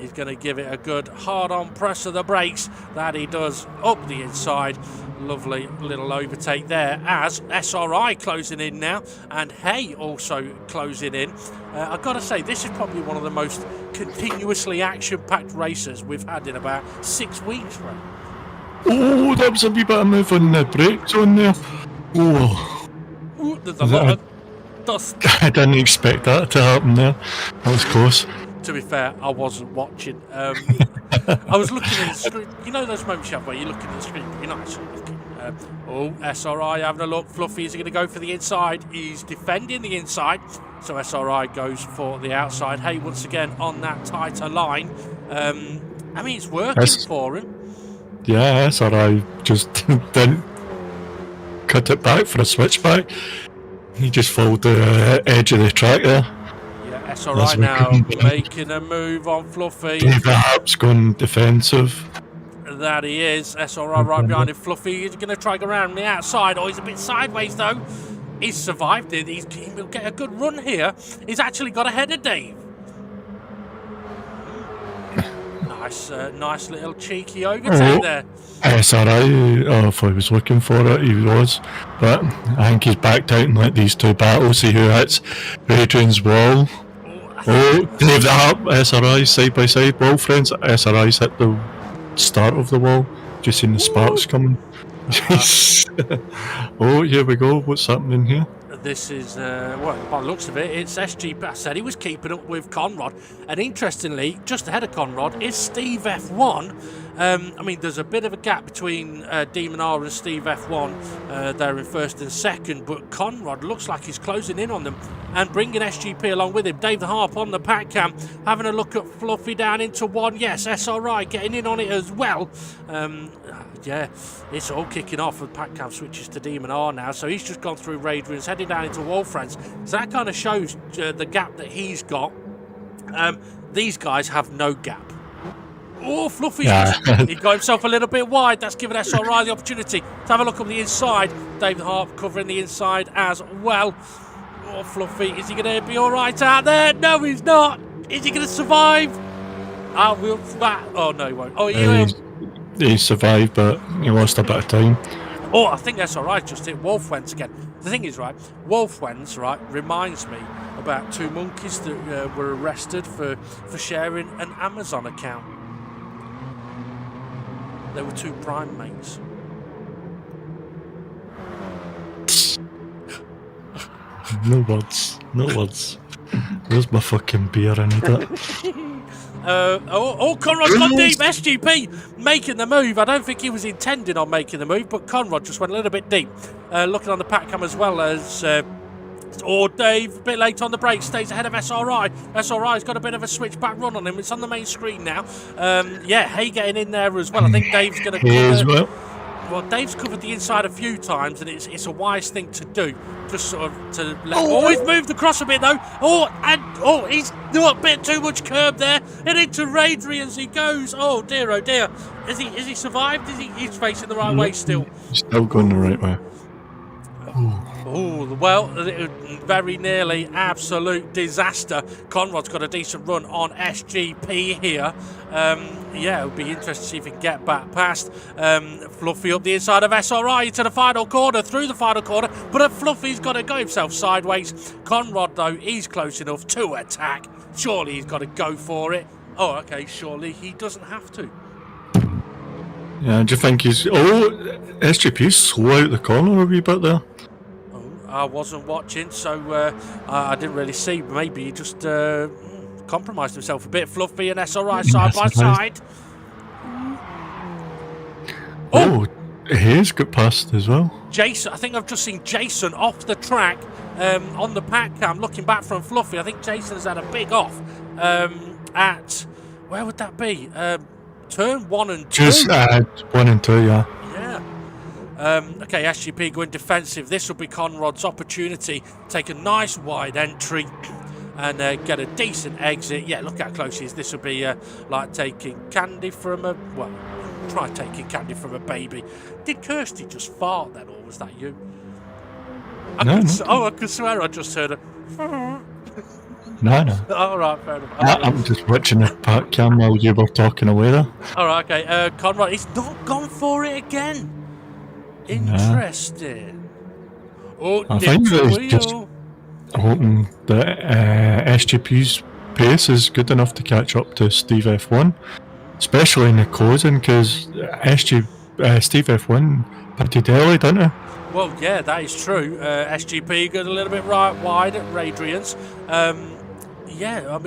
He's going to give it a good hard-on press of the brakes. That he does, up the inside. Lovely little overtake there as SRI closing in now, and Hay also closing in. I've got to say, this is probably one of the most continuously action-packed races we've had in about 6 weeks, right? Oh, that was a wee bit of move on the brakes on there. Oh. Ooh, there's a lot of dust. I didn't expect that to happen there. That was close. To be fair, I wasn't watching. I was looking at the screen. You know those moments you have where you're looking at the screen, but you're not actually looking. SRI having a look. Fluffy, is he going to go for the inside? He's defending the inside. So SRI goes for the outside. Hey, once again on that tighter line. I mean, it's working for him. Yeah, SRI just didn't cut it back for a switchback. He just followed the edge of the track there. SRI now making a move on Fluffy. Dave the Harp's going defensive. That he is. SRI right behind him. Fluffy is going to try to go around the outside. Oh, he's a bit sideways though. He's survived it. He'll get a good run here. He's actually got ahead of Dave. nice little cheeky overtake there. SRI, if I was looking for it, he was. But I think he's backed out and let these two battle, see who hits Adrian's wall. Dave the Harp, SRI side by side, wall friends. SRI's hit the start of the wall. Just seen the sparks coming. Oh, here we go. What's happening here? This is, well, by the looks of it, it's SGP. I said he was keeping up with Conrad. And interestingly, just ahead of Conrad is Steve F1. I mean, there's a bit of a gap between Demon R and Steve F1 there in first and second, but Conrad looks like he's closing in on them and bringing SGP along with him. Dave the Harp on the pack cam, having a look at Fluffy down into one. Yes, SRI getting in on it as well. Yeah, it's all kicking off with pack cam switches to Demon R now, so he's just gone through Radiance, heading down into Wolfriends. So that kind of shows the gap that he's got. These guys have no gap. Oh, Fluffy, he got himself a little bit wide. That's given SRI the opportunity to have a look on the inside. David Harp covering the inside as well. Oh, Fluffy, is he going to be all right out there? No, he's not. Is he going to survive? Oh, no, he won't. Oh, he will. He survived, but he lost a bit of time. Oh, I think SRI just hit Wolfwens again. The thing is, right, Wolfwens, right, reminds me about two monkeys that were arrested for sharing an Amazon account. They were two primates. No words. No words. Where's my fucking beer? I need it. Conrad's gone deep. SGP making the move. I don't think he was intending on making the move, but Conrad just went a little bit deep. Looking on the pack cam as well as... Dave, a bit late on the break, stays ahead of SRI. SRI's got a bit of a switchback run on him. It's on the main screen now. Yeah, Hay getting in there as well. I think Dave's going to cover... Well, Dave's covered the inside a few times, and it's a wise thing to do. Just sort of to let... Oh, he's moved across a bit, though. He's a bit too much curb there. And into Raidry as he goes. Oh, dear, oh, dear. Is he survived? He's facing the right way still? He's still going the right way. Oh, well, very nearly absolute disaster. Conrad's got a decent run on SGP here. Yeah, it'll be interesting to see if he can get back past Fluffy up the inside of SRI into the final corner, through the final corner, but Fluffy's got to go himself sideways. Conrad, though, he's close enough to attack. Surely he's got to go for it. Oh, okay, surely he doesn't have to. Yeah, do you think he's... Oh, SGP's slow out the corner a wee bit there. I wasn't watching, so I didn't really see. Maybe he just compromised himself a bit. Fluffy and SRI side by side. Oh, Hayes got past as well. Jason, I think I've just seen Jason off the track on the pack cam, looking back from Fluffy. I think Jason's had a big off at, where would that be? Turn 1 and 2. Just 1 and 2, yeah. Okay, SGP going defensive. This will be Conrad's opportunity. Take a nice wide entry and get a decent exit. Yeah, look how close he is. This will be like taking candy from a... Well, try taking candy from a baby. Did Kirsty just fart then, or was that you? I could swear I just heard a... No. All right, fair enough. I'm just watching the pack cam while you were talking away there. All right, okay. Conrad, he's not gone for it again. Interesting. Oh, I think that he's just hoping that SGP's pace is good enough to catch up to Steve F1, especially in the closing, because Steve F1 pretty early, didn't he? Well, yeah, that is true. SGP got a little bit right wide at Radrians. Yeah,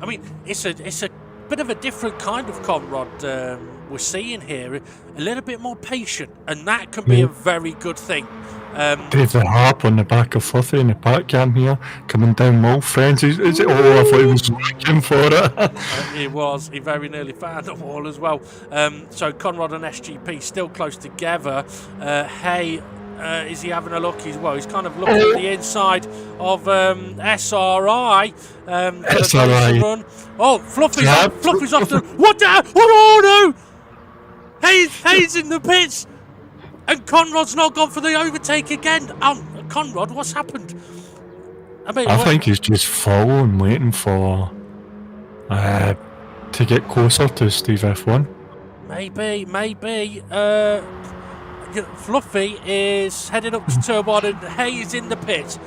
I mean, it's a bit of a different kind of Conrad we're seeing here. A little bit more patient, and that can be a very good thing. Dave the Harp on the back of Fluffy in the pack cam here, coming down Wall Friends. I thought he was looking for it. He was. He very nearly found the wall as well. So Conrad and SGP still close together. Hey, is he having a look? He's kind of looking at the inside of SRI. SRI. Run. Oh, Fluffy's off the... What the... Oh, no! Hayes in the pits! And Conrad's not gone for the overtake again. Conrad, what's happened? I think he's just following, waiting for to get closer to Steve F1. Maybe. Fluffy is heading up to turn 1 and Hay's in the pit.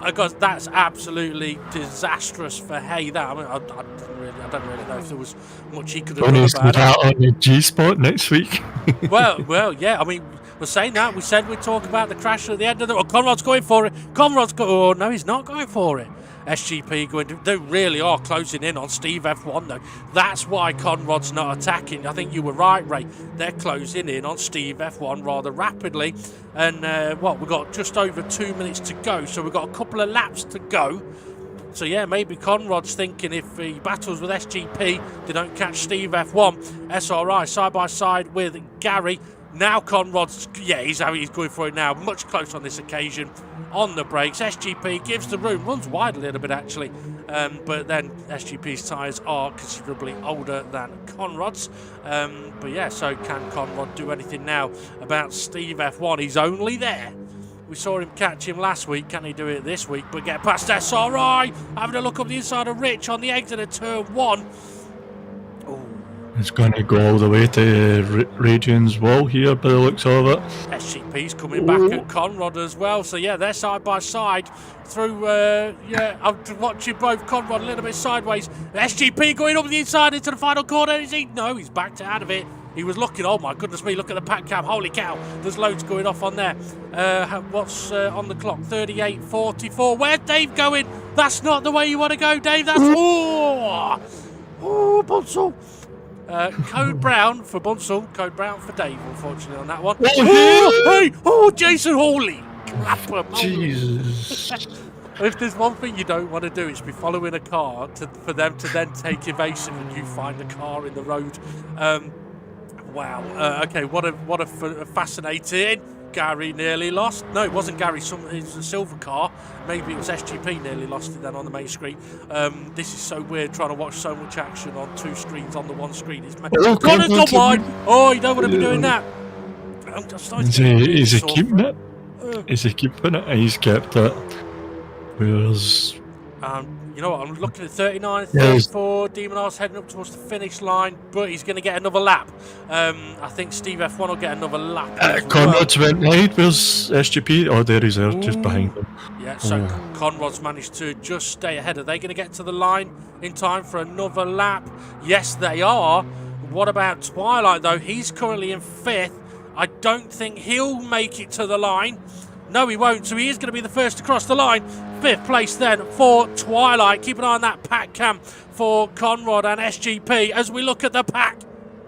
Because that's absolutely disastrous for Hay. That I don't really know if there was much he could have done about it. On the G spot next week. well, yeah. I mean, we're saying that. We said we'd talk about the crash at the end of the. Oh, Conrad's going for it. Oh no, he's not going for it. SGP going to. They really are closing in on Steve F1 though. That's why Conrad's not attacking. I think you were right, Ray. They're closing in on Steve F1 rather rapidly. And we've got just over 2 minutes to go, so we've got a couple of laps to go. So yeah, maybe Conrad's thinking if he battles with SGP, they don't catch Steve F1. SRI side by side with Gary. Now Conrad's, he's going for it now. Much closer on this occasion. On the brakes, SGP gives the room, runs wide a little bit actually, but then SGP's tyres are considerably older than Conrad's. So can Conrad do anything now about Steve F1? He's only there. We saw him catch him last week. Can he do it this week? But get past SRI. Having a look up the inside of Rich on the exit of turn 1. It's going to go all the way to Radian's wall here by the looks of it. SGP's coming back at Conrad as well. So yeah, they're side by side through, I'm watching both. Conrad a little bit sideways. SGP going up the inside into the final corner. Is he? No, he's backed out of it. He was looking, oh my goodness me, look at the pack cam, holy cow, there's loads going off on there. What's on the clock? 38.44. Where's Dave going? That's not the way you want to go, Dave. That's, Bunsell. Code brown for Bunsell, code brown for Dave, unfortunately, on that one. Jason Hawley. Jesus. If there's one thing you don't want to do, it's be following a car for them to then take evasive and you find a car in the road. Wow. Okay, what a fascinating. Gary nearly lost. No, it wasn't Gary. It was a silver car. Maybe it was SGP nearly lost it then on the main screen. This is so weird trying to watch so much action on two screens on the one screen. Connor's gone wide. Oh, you don't want to be doing that. Is he keeping it? Is he keeping it? He's kept it. Where's... You know what, I'm looking at 39, 34, Demonar's heading up towards the finish line, but he's going to get another lap. I think Steve F1 will get another lap. Conrad's went right, where's SGP? Oh, there he's there, just behind him. Yeah, so Conrad's managed to just stay ahead. Are they going to get to the line in time for another lap? Yes, they are. What about Twilight, though? He's currently in 5th. I don't think he'll make it to the line. No, he won't, so he is going to be the first to cross the line. 5th place then for Twilight. Keep an eye on that pack cam for Conrad and SGP as we look at the pack.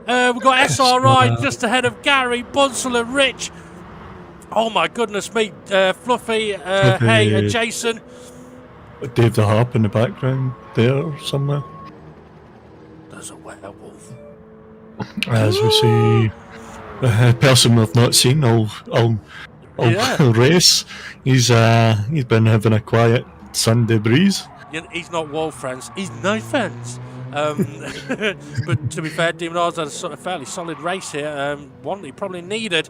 We've got SRI just ahead of Gary, Bunsell and Rich. Oh my goodness me. Fluffy, Hay and Jason. Dave the Harp in the background there somewhere. There's a werewolf. As we see, a person we've not seen all race. He's been having a quiet Sunday breeze. He's not wolf friends. He's no friends. But to be fair, Demonar's had a fairly solid race here. One he probably needed.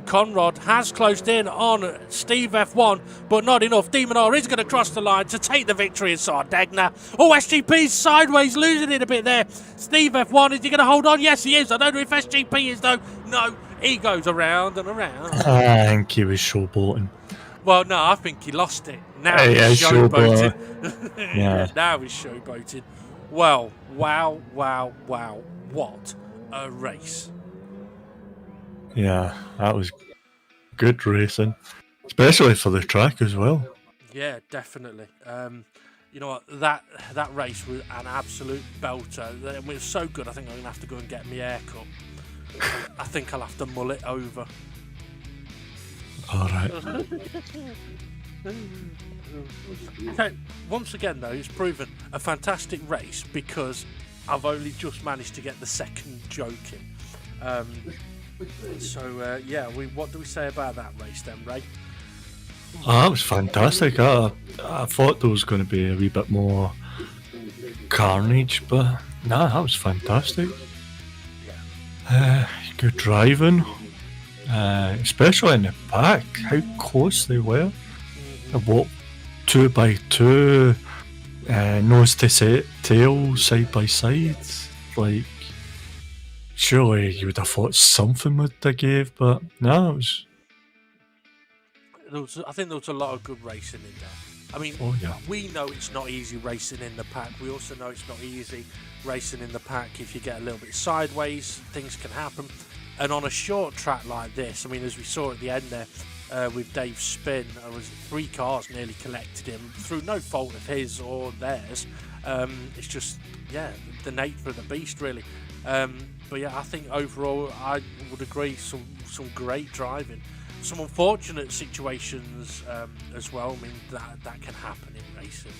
Conrad has closed in on Steve F1, but not enough. Demonar is going to cross the line to take the victory in Sardenga. Oh, SGP's sideways, losing it a bit there. Steve F1, is he going to hold on? Yes, he is. I don't know if SGP is, though. No, he goes around and around. I think he was showboating. Well, no, I think he lost it. Now he's showboating. Yeah. Now he's showboating. Well, wow. What a race. Yeah, that was good racing. Especially for the track as well. Yeah, definitely. You know what, that race was an absolute belter. It was so good, I think I'm going to have to go and get my hair cut. I think I'll have to mull it over. Alright. Okay, once again though, it's proven a fantastic race because I've only just managed to get the second joke in. What do we say about that race then, Ray? Oh, that was fantastic. I thought there was going to be a wee bit more carnage, but nah, that was fantastic. Good driving, especially in the back, how close they were. What, 2 by 2, nose to tail, side by side. like, surely you would have thought something would have gave, but no, it was. I think there was a lot of good racing in there. I mean, we know it's not easy racing in the pack. We also know it's not easy racing in the pack if you get a little bit sideways. Things can happen. And on a short track like this, I mean, as we saw at the end there with Dave's spin, there was 3 cars nearly collected him through no fault of his or theirs. It's just, the nature of the beast, really. But yeah, I think overall, I would agree, some great driving. Some unfortunate situations as well. I mean, that can happen in racing.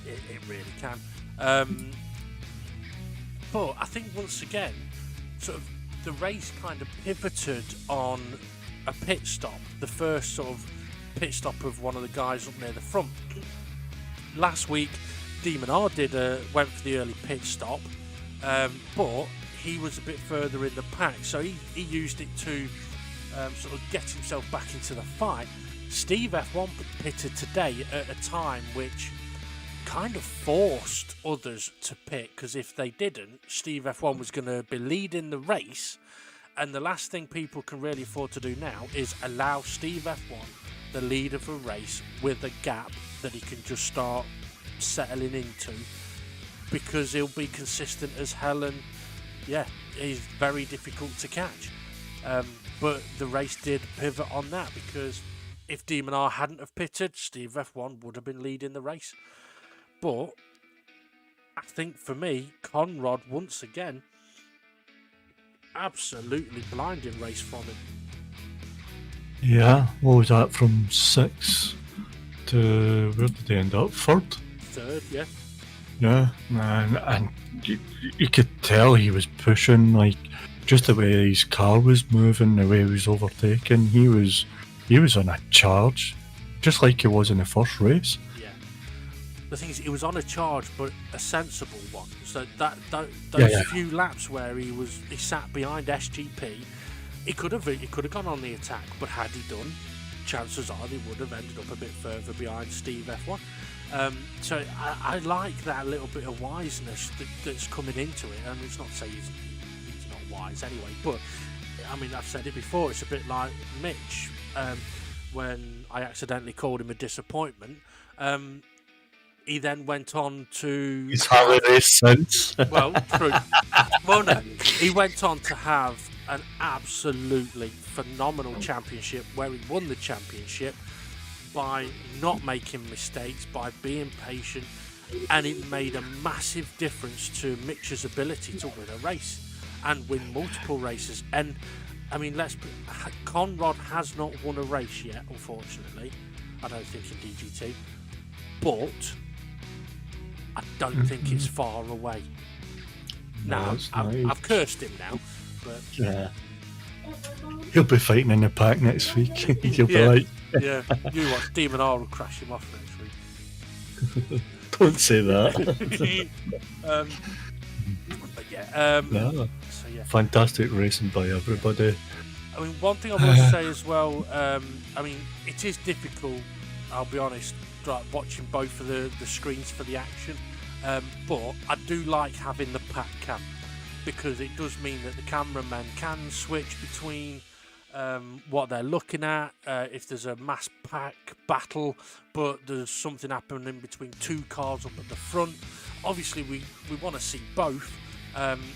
It really can. But I think once again, sort of the race kind of pivoted on a pit stop. The first sort of pit stop of one of the guys up near the front. Last week, Demon R went for the early pit stop, but he was a bit further in the pack, so he used it to sort of get himself back into the fight. Steve F1 pitted today at a time which kind of forced others to pit, because if they didn't, Steve F1 was going to be leading the race, and the last thing people can really afford to do now is allow Steve F1, the lead of a race, with a gap that he can just start settling into, because he'll be consistent as hell, and he's very difficult to catch. But the race did pivot on that, because if Demon R hadn't have pitted, Steve F1 would have been leading the race. But I think for me, Conrad once again, absolutely blinding race from him. Yeah, what was that, from 6 to, where did they end up? 3rd? 3rd, yeah. Yeah, and you could tell he was pushing, like, just the way his car was moving, the way he was overtaking, he was on a charge, just like he was in the first race. Yeah. The thing is, he was on a charge, but a sensible one. So those few laps where he sat behind SGP, he could have gone on the attack, but had he done, chances are they would have ended up a bit further behind Steve F1. So I like that little bit of wiseness that's coming into it. I mean, it's not to say he's not wise anyway, but I mean, I've said it before, it's a bit like Mitch when I accidentally called him a disappointment. He then went on to... He's had a race since. Well, true. Well, no, he went on to have an absolutely phenomenal championship where he won the championship by not making mistakes, by being patient, and it made a massive difference to Mitch's ability to win a race and win multiple races. And I mean, Conrad has not won a race yet, unfortunately. I don't think in DGT, but I don't think it's far away. No, I've cursed him now, but he'll be fighting in the pack next week. He'll be like, yeah, you watch, Demon R will crash him off next week. Don't say that. But yeah, no. So yeah, Fantastic racing by everybody. I mean, one thing I must say as well, I mean, it is difficult, I'll be honest, watching both of the screens for the action, but I do like having the pack cam, because it does mean that the cameramen can switch between what they're looking at, if there's a mass pack battle, but there's something happening between 2 cars up at the front. Obviously, we want to see both,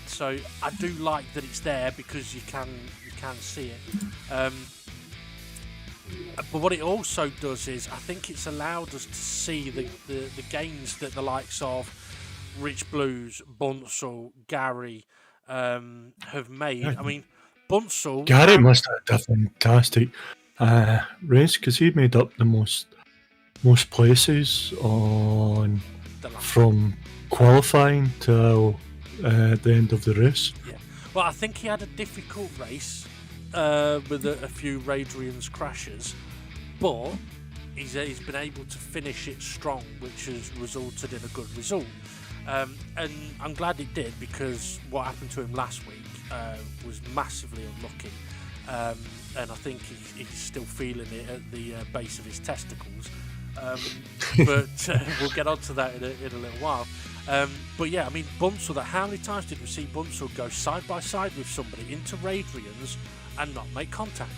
so I do like that it's there, because you can see it. But what it also does is, I think it's allowed us to see the gains that the likes of Rich Blues, Bunsell, Gary have made. I mean, Bunsell... Gary must have had a fantastic race, because he made up the most places on from qualifying till the end of the race. Yeah. Well, I think he had a difficult race with a few Radrian's crashes, but he's been able to finish it strong, which has resulted in a good result. And I'm glad it did, because what happened to him last week was massively unlucky, and I think he's still feeling it at the base of his testicles. But we'll get onto that in a little while. But yeah, I mean, Bunsell, how many times did we see Bunsell go side by side with somebody into Radrians and not make contact?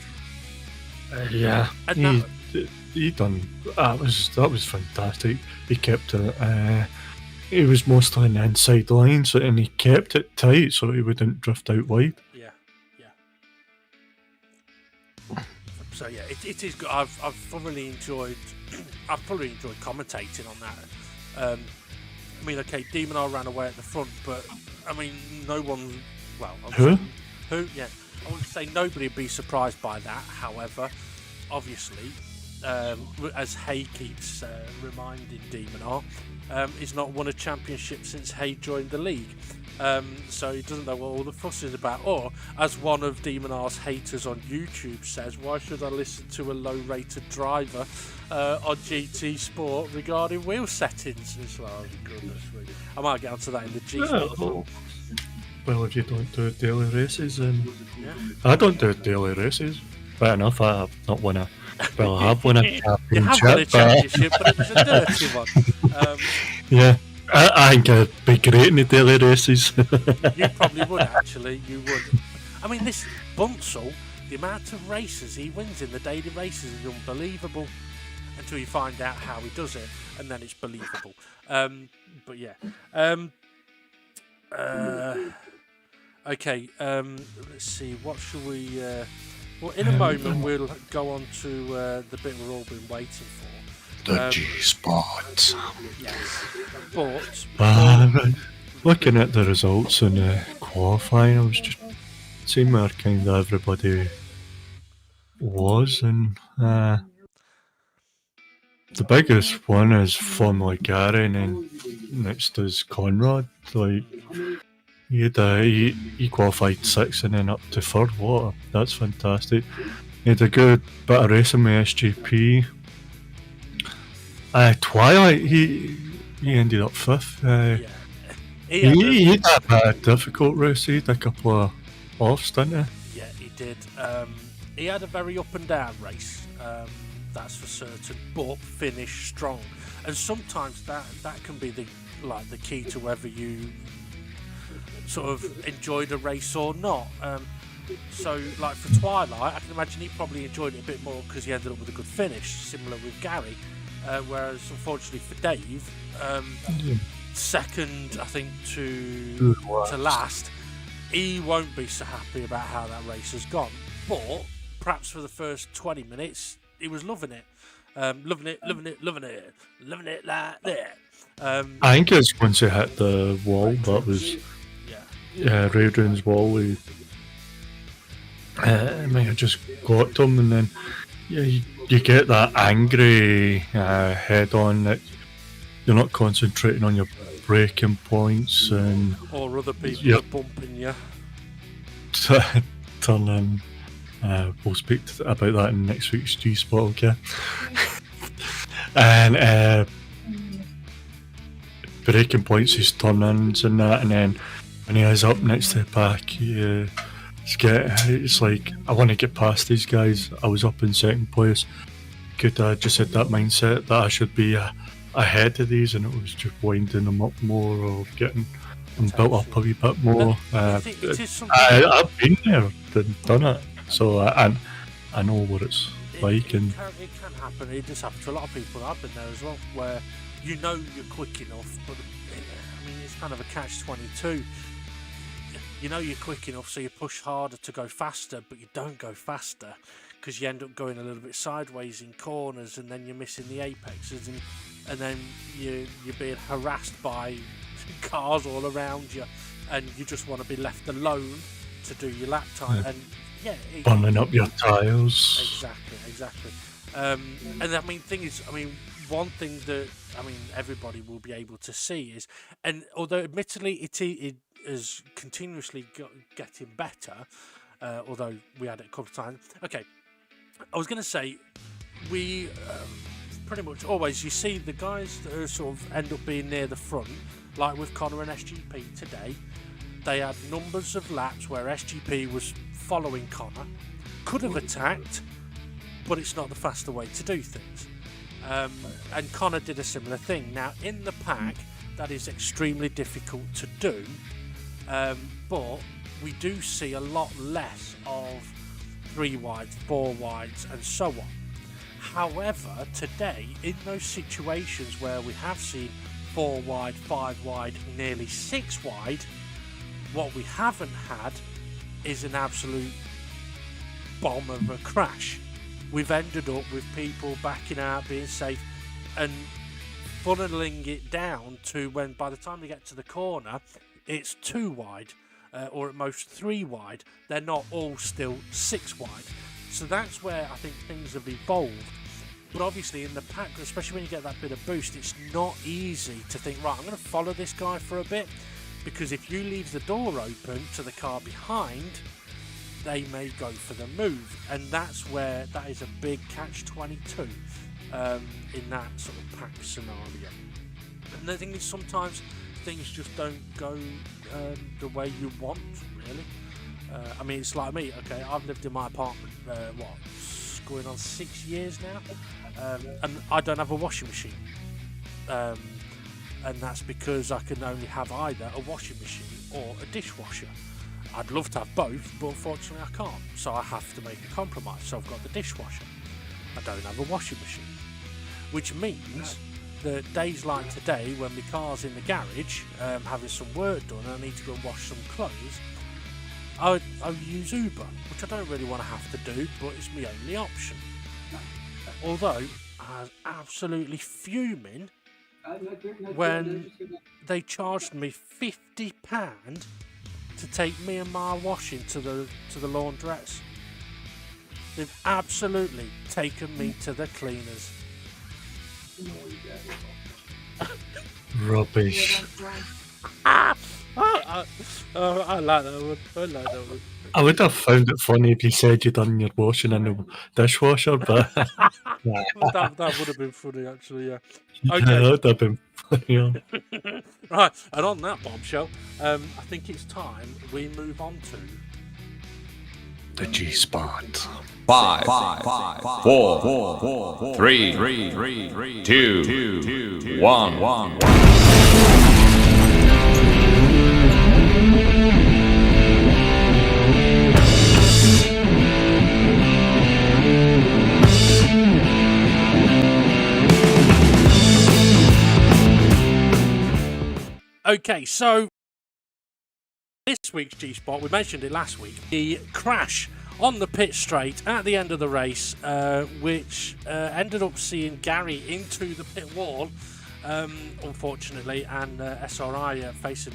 Yeah, And he done that was fantastic. He kept it. He was mostly on the inside line, and he kept it tight so he wouldn't drift out wide. Yeah. So yeah, it is good. I've thoroughly enjoyed. I've thoroughly enjoyed commentating on that. I mean, okay, Demonar ran away at the front, but I mean, no one. Well, Who? Yeah, I would say nobody would be surprised by that. However, obviously, as Hay keeps reminding Demonar, he's not won a championship since Hay joined the league. So he doesn't know what all the fuss is about. Or, as one of Demonar's haters on YouTube says, why should I listen to a low-rated driver on GT Sport regarding wheel settings? It's like, oh, goodness me. I might get onto that in the G Sport. Well, if you don't do daily races, and I don't do daily races. Fair enough, I have not won a. Well, I have won a championship. You have won a championship, but it was a dirty one. Yeah. I think I'd be great in the daily races. You probably would, actually. You would. I mean, this Bunsell, the amount of races he wins in the daily races is unbelievable. Until you find out how he does it, and then it's believable. But yeah. Okay. Let's see. What shall we? Well, in a moment we'll go on to the bit we've all been waiting for. The G-Spot. Yes. But looking at the results in the qualifying, I was just seeing where kind of everybody was, and the biggest one is Formula Gary, and then next is Conrad. Like he qualified 6th and then up to 3rd. What? That's fantastic. He had a good bit of racing with SGP. Twilight, he ended up 5th. He had a bit of difficult race. He had a couple of offs, didn't he? Yeah, he did. He had a very up and down race, that's for certain, but finished strong. And sometimes that can be the key to whether you sort of enjoyed a race or not. So, like for Twilight, I can imagine he probably enjoyed it a bit more because he ended up with a good finish, similar with Gary. Whereas, unfortunately for Dave, second, I think, to last, he won't be so happy about how that race has gone. But perhaps for the first 20 minutes, he was loving it. Loving it like that. I think it's once he hit the wall, that was Radrian's wall. He might have just got him, and then you get that angry head on that you're not concentrating on your braking points, and or other people are bumping you. Turn in. We'll speak about that in next week's G-Spot, okay? And braking points, his turn-ins and that, and then when he is up next to the pack, it's like, I want to get past these guys. I was up in 2nd place. Could I just had that mindset that I should be ahead of these, and it was just winding them up more or getting them built up a wee bit more. I've been there and done it, so I know what it's like. It can happen. It does happen to a lot of people. I've been there as well, where you know you're quick enough, but I mean, it's kind of a catch-22. You know you're quick enough, so you push harder to go faster, but you don't go faster because you end up going a little bit sideways in corners, and then you're missing the apexes, and then you're being harassed by cars all around you, and you just want to be left alone to do your lap time. And burning up your tyres. Exactly. And I mean, one thing that everybody will be able to see is, and although admittedly it is continuously getting better, although we had it a couple of times. Okay, I was going to say, we pretty much always, you see the guys that sort of end up being near the front, like with Connor and SGP today, they had numbers of laps where SGP was following Connor, could have attacked, but it's not the faster way to do things. And Connor did a similar thing. Now, in the pack, that is extremely difficult to do, but we do see a lot less of 3 wides, 4 wides and so on. However, today, in those situations where we have seen 4 wide, 5 wide, nearly 6 wide, what we haven't had is an absolute bomb of a crash. We've ended up with people backing out, being safe, and funneling it down to when by the time they get to the corner, it's 2 wide, or at most 3 wide. They're not all still 6 wide. So that's where I think things have evolved. But obviously in the pack, especially when you get that bit of boost, it's not easy to think, right, I'm going to follow this guy for a bit, because if you leave the door open to the car behind, they may go for the move, and that's where that is a big catch-22 in that sort of pack scenario. And the thing is, sometimes things just don't go the way you want, really. I mean, it's like me. Okay, I've lived in my apartment going on 6 years now, and I don't have a washing machine, and that's because I can only have either a washing machine or a dishwasher. I'd love to have both, but unfortunately I can't, so I have to make a compromise. So I've got the dishwasher. I don't have a washing machine, which means that days like today, when my car's in the garage having some work done and I need to go and wash some clothes, I use Uber, which I don't really want to have to do, but it's my only option. Although I was absolutely fuming when they charged me £50 to take me and my washing to the laundress. They've absolutely taken me to the cleaners. Rubbish. I like that one. I would have found it funny if you said you'd done your washing in the dishwasher, but that would have been funny, actually, yeah. Okay. Yeah, that would have been funny. Right, and on that bombshell, I think it's time we move on to The G-Spot. 5, 4, 3, 2, 1. Okay, so this week's G-Spot, we mentioned it last week, the crash on the pit straight at the end of the race, which ended up seeing Gary into the pit wall, unfortunately, and SRI facing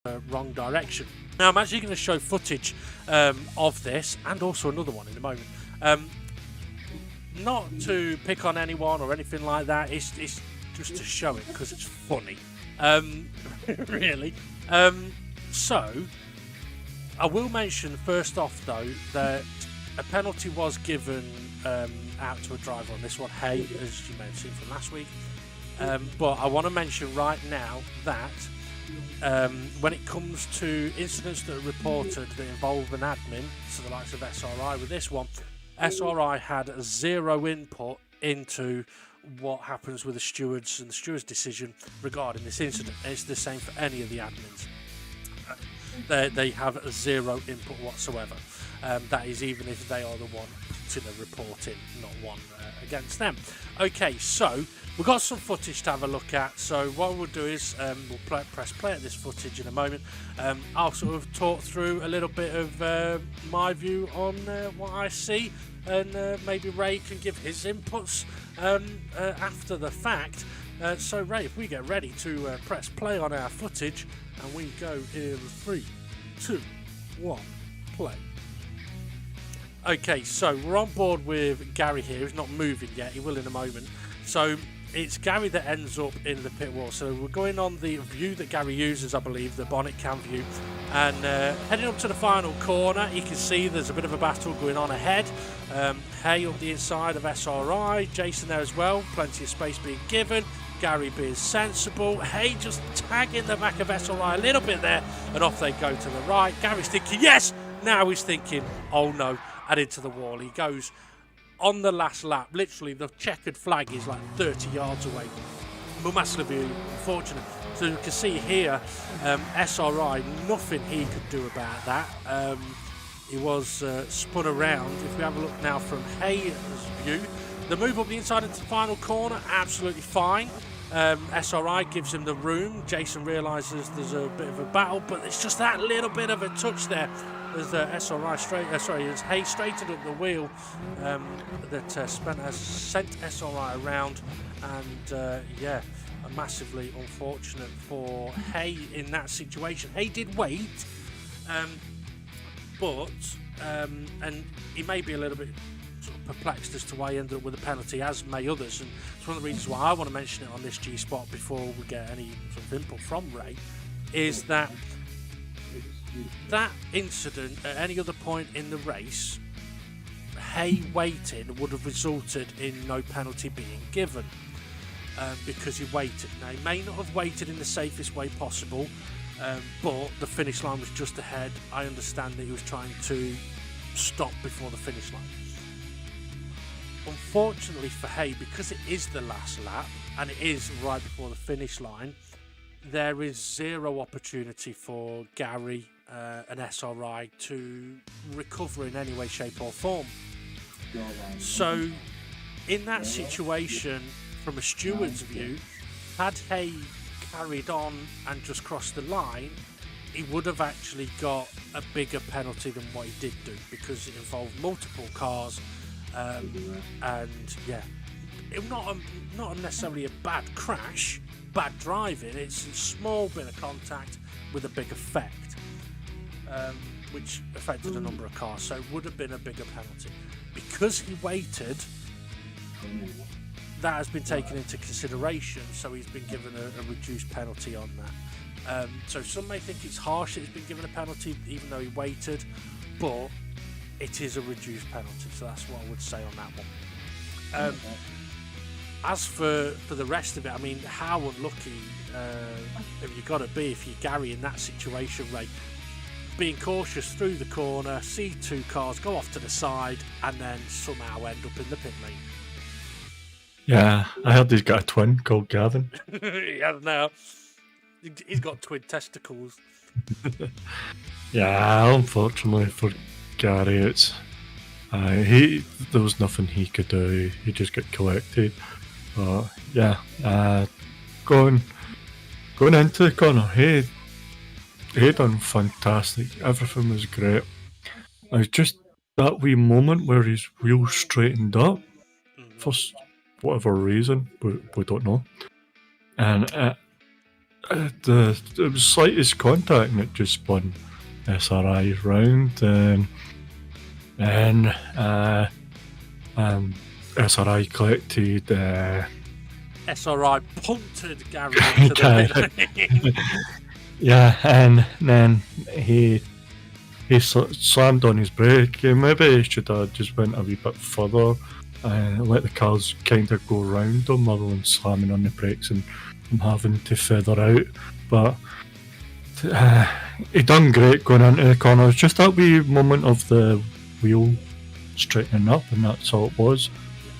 the wrong direction. Now, I'm actually going to show footage of this, and also another one in a moment. Not to pick on anyone or anything like that, it's just to show it, because it's funny. Really. So, I will mention first off, though, that a penalty was given out to a driver on this one, Hay, as you may have seen from last week. But I want to mention right now that when it comes to incidents that are reported that involve an admin, so the likes of SRI with this one, SRI had zero input into what happens with the stewards and the stewards' decision regarding this incident. It's the same for any of the admins. They have zero input whatsoever. That is even if they are the one putting a report in, not one against them. Okay, so we've got some footage to have a look at. So what we'll do is we'll press play at this footage in a moment. I'll sort of talk through a little bit of my view on what I see, and maybe Ray can give his inputs after the fact. So Ray, if we get ready to press play on our footage, and we go in 3, 2, 1, play. Okay, so we're on board with Gary here. He's not moving yet, he will in a moment. So it's Gary that ends up in the pit wall. So we're going on the view that Gary uses, I believe, the bonnet cam view. And heading up to the final corner, you can see there's a bit of a battle going on ahead. Hay up the inside of SRI, Jason there as well, plenty of space being given. Gary being sensible, Hay just tagging the back of SRI a little bit there, and off they go to the right. Gary's thinking, yes! Now he's thinking, oh no, and into the wall. He goes on the last lap. Literally, the checkered flag is like 30 yards away. But massively unfortunate. So you can see here, SRI, nothing he could do about that. He was spun around. If we have a look now from Hayes' view, the move up the inside into the final corner, absolutely fine. SRI gives him the room. Jason realises there's a bit of a battle, but it's just that little bit of a touch there. As as Hayes straightened up the wheel that has sent SRI around, and massively unfortunate for Hay in that situation. Hay did wait, and he may be a little bit sort of perplexed as to why he ended up with a penalty, as may others, and it's one of the reasons why I want to mention it on this G-Spot before we get any sort of input from Ray, is that incident at any other point in the race, Hay waiting would have resulted in no penalty being given, because he waited. Now, he may not have waited in the safest way possible, but the finish line was just ahead. I understand that he was trying to stop before the finish line. Unfortunately for Hay, because it is the last lap and it is right before the finish line, there is zero opportunity for Gary and SRI to recover in any way, shape or form. So in that situation, from a steward's view, had Hay carried on and just crossed the line, he would have actually got a bigger penalty than what he did do, because it involved multiple cars, and yeah, it not necessarily a bad crash, bad driving. It's a small bit of contact with a big effect, which affected a number of cars, so it would have been a bigger penalty. Because he waited, that has been taken into consideration, so he's been given a reduced penalty on that. So some may think it's harsh that he's been given a penalty even though he waited, but it is a reduced penalty, so that's what I would say on that one. As for the rest of it, I mean, how unlucky have you got to be if you're Gary in that situation, Ray? Being cautious through the corner, see two cars go off to the side, and then somehow end up in the pit lane. Yeah, I heard he's got a twin called Gavin. Yeah, no, he's got twin testicles. Yeah, unfortunately for Gary, it's there was nothing he could do. He just got collected. But yeah, going into the corner, he done fantastic. Everything was great. It was just that wee moment where his wheel straightened up for whatever reason, we don't know. And it was slightest contact, and it just spun SRI round, and SRI collected. SRI punted Gary into the pit lane. Yeah, and then he slammed on his brake. Maybe he should have just went a wee bit further and let the cars kind of go round him rather than slamming on the brakes and having to feather out. But he done great going into the corner. It was just that wee moment of the wheel straightening up, and that's all it was.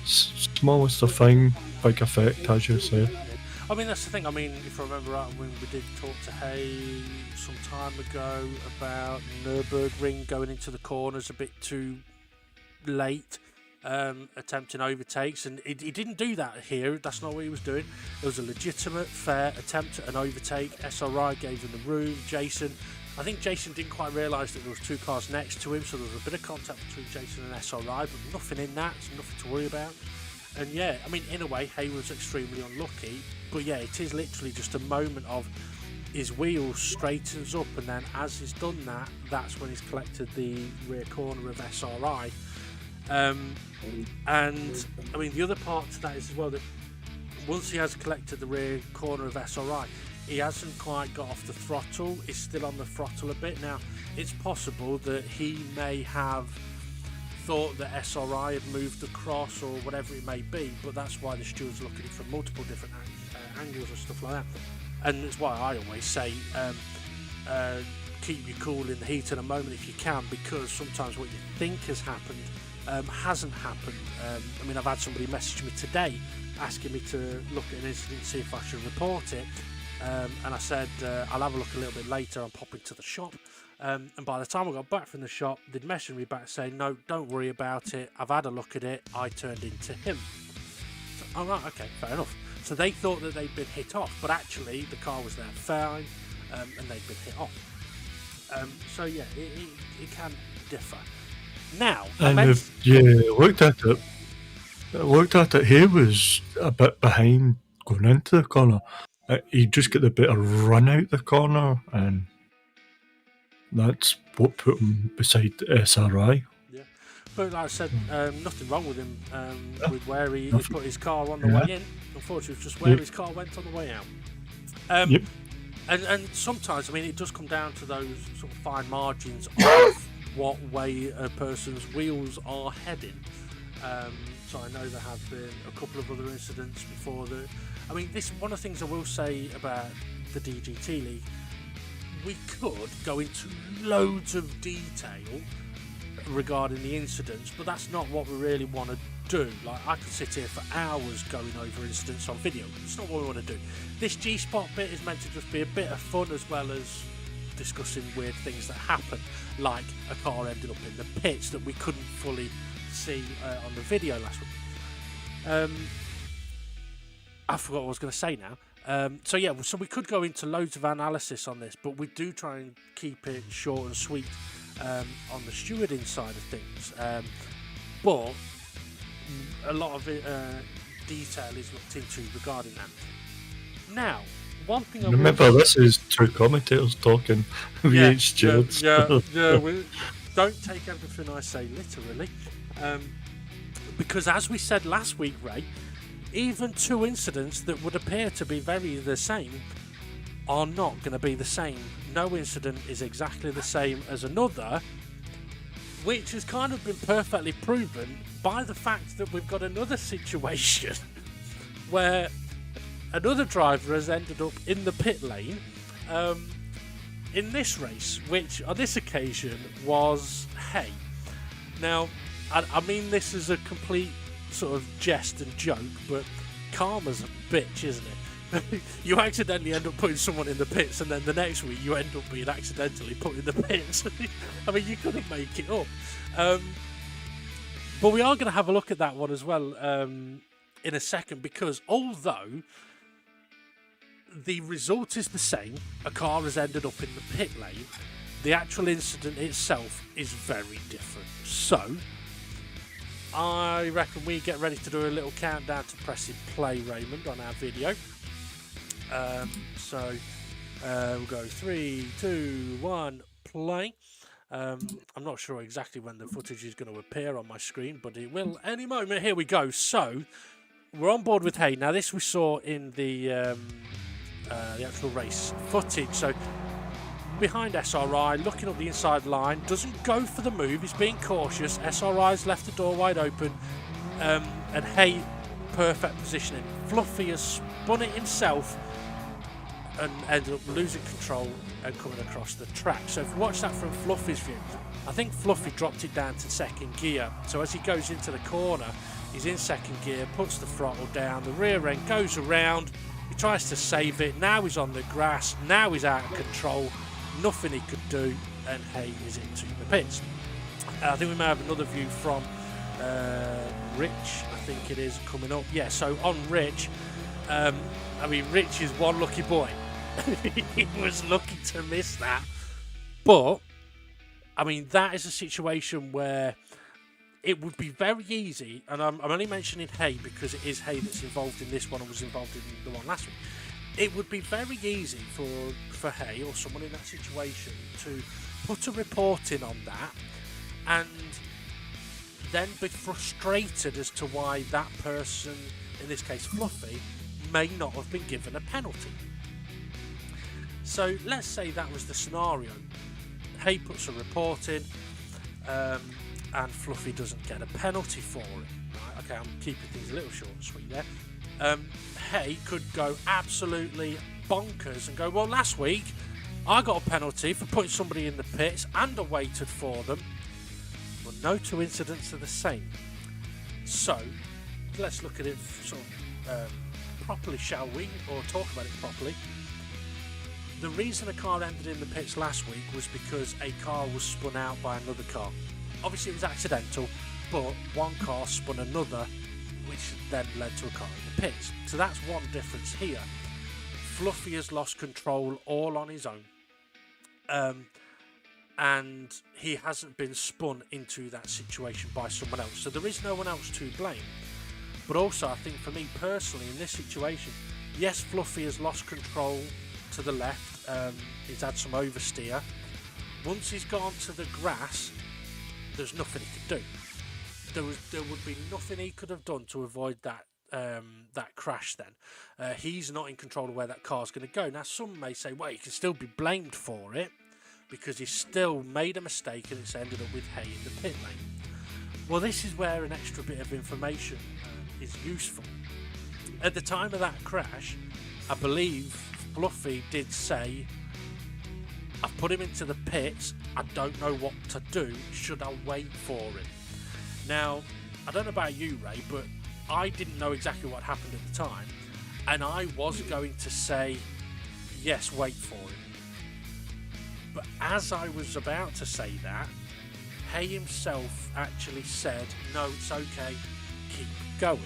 Smallest of thing, big effect, as you say. I mean, that's the thing. I mean, if I remember right, when we did talk to Hay some time ago about Nürburgring going into the corners a bit too late, attempting overtakes, and he didn't do that here. That's not what he was doing. It was a legitimate, fair attempt at an overtake. SRI gave him the room. I think Jason didn't quite realise that there was two cars next to him, so there was a bit of contact between Jason and SRI, but nothing in that. It's nothing to worry about. And yeah, I mean, in a way, Hay was extremely unlucky, but yeah, it is literally just a moment of his wheel straightens up, and then as he's done that, that's when he's collected the rear corner of SRI. And I mean, the other part to that is as well that once he has collected the rear corner of SRI, he hasn't quite got off the throttle. He's still on the throttle a bit. Now, it's possible that he may have thought that SRI had moved across or whatever it may be, but that's why the steward's looking from multiple different angles and stuff like that. And that's why I always say keep your cool in the heat of the moment if you can, because sometimes what you think has happened hasn't happened. I mean, I've had somebody message me today asking me to look at an incident and see if I should report it, and I said I'll have a look a little bit later. I'm popping to the shop. And by the time I got back from the shop, they'd messaged me back saying, no, don't worry about it. I've had a look at it. I turned into him. So, oh, right, okay, fair enough. So they thought that they'd been hit off, but actually the car was there fine, and they'd been hit off. So yeah, it can differ. Now, And if you looked at it, he was a bit behind going into the corner. He just got the bit of run out the corner, and that's what put him beside SRI. yeah, but like I said, nothing wrong with him with where he put his car on the way in. Unfortunately, it's just where his car went on the way out. And sometimes, I mean, it does come down to those sort of fine margins of what way a person's wheels are heading. So I know there have been a couple of other incidents before that. I mean, this one of the things I will say about the DGT League, we could go into loads of detail regarding the incidents, but that's not what we really want to do. Like, I could sit here for hours going over incidents on video. It's not what we want to do. This G-Spot bit is meant to just be a bit of fun as well as discussing weird things that happen, like a car ended up in the pits that we couldn't fully see on the video last week. I forgot what I was going to say now. So yeah, so we could go into loads of analysis on this, but we do try and keep it short and sweet on the stewarding side of things. But a lot of detail is looked into regarding that. Now, one thing I remember, this is two commentators talking. Yeah, stewards. yeah. Don't take everything I say literally, because as we said last week, Ray, even two incidents that would appear to be very the same are not going to be the same. No incident is exactly the same as another, which has kind of been perfectly proven by the fact that we've got another situation where another driver has ended up in the pit lane in this race, which on this occasion was Hay. Now, I mean this is a complete sort of jest and joke, but karma's a bitch, isn't it? You accidentally end up putting someone in the pits, and then the next week you end up being accidentally put in the pits. I mean, you couldn't make it up. But we are going to have a look at that one as well in a second, because although the result is the same, a car has ended up in the pit lane, the actual incident itself is very different. So I reckon we get ready to do a little countdown to pressing play, Raymond, on our video. We'll go 3, 2, 1, play. I'm not sure exactly when the footage is going to appear on my screen, but it will any moment. Here we go. So we're on board with Hay. Now, this we saw in the actual race footage. So behind SRI, looking up the inside line, doesn't go for the move. He's being cautious. SRI's left the door wide open, and Hay, perfect positioning. Fluffy has spun it himself and ended up losing control and coming across the track. So if you watch that from Fluffy's view, I think Fluffy dropped it down to second gear. So as he goes into the corner, he's in second gear, puts the throttle down, the rear end goes around, he tries to save it, now he's on the grass, now he's out of control, nothing he could do, and Hay is into the pits. I think we may have another view from Rich, I think it is, coming up. Yeah, so on Rich, Rich is one lucky boy. He was lucky to miss that. But, I mean, that is a situation where it would be very easy, and I'm only mentioning Hay because it is Hay that's involved in this one and was involved in the one last week. It would be very easy for Hay or someone in that situation to put a report in on that and then be frustrated as to why that person, in this case Fluffy, may not have been given a penalty. So let's say that was the scenario. Hay puts a report in and Fluffy doesn't get a penalty for it. Right, okay, I'm keeping things a little short and sweet there. Hay could go absolutely bonkers and go, well, last week I got a penalty for putting somebody in the pits and I waited for them. Well, no two incidents are the same. So let's look at it sort of properly, shall we? Or talk about it properly. The reason a car ended in the pits last week was because a car was spun out by another car. Obviously it was accidental, but one car spun another, which then led to a car in the pits. So that's one difference here. Fluffy has lost control all on his own. And he hasn't been spun into that situation by someone else. So there is no one else to blame. But also, I think for me personally, in this situation, yes, Fluffy has lost control to the left. He's had some oversteer. Once he's gone to the grass, there's nothing he could do. There would be nothing he could have done to avoid that crash then. He's not in control of where that car's going to go. Now, some may say, well, he can still be blamed for it because he still made a mistake and it's ended up with hay in the pit lane. Well, this is where an extra bit of information is useful. At the time of that crash, I believe Fluffy did say, I've put him into the pits, I don't know what to do, should I wait for him? Now, I don't know about you, Ray, but I didn't know exactly what happened at the time, and I was going to say, yes, wait for him. But as I was about to say that, Hay himself actually said, no, it's okay, keep going.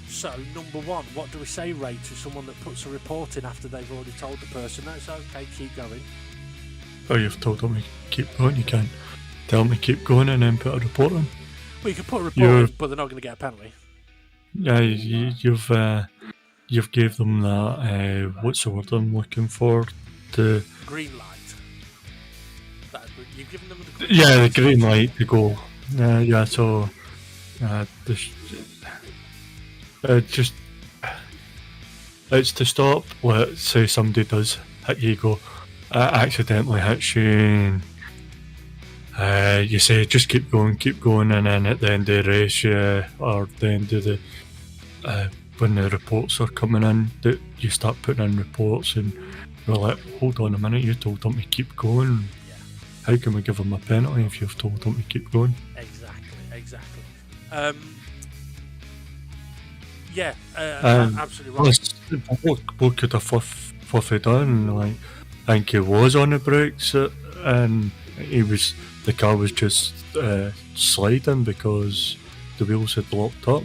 So, number one, what do we say, Ray, to someone that puts a report in after they've already told the person, no, it's okay, keep going? Oh, you've told them to keep going, you can't tell them to keep going and then put a report in. Well, you can put a report in, but they're not going to get a penalty. Yeah, you've gave them that, what's the word I'm looking for? The green light. You've given them the green light. Yeah, the green light to go. Yeah, so it's to stop. Let's say somebody does hit you, go accidentally hits you. You say just keep going, and then at the end of the race, or the end of the when the reports are coming in, that you start putting in reports, and you're like, hold on a minute, you told them to keep going. Yeah. How can we give them a penalty if you've told them to keep going? Exactly. Absolutely right. What could have Fluffy done? Like, I think he was on the brakes, and the car was just sliding because the wheels had locked up.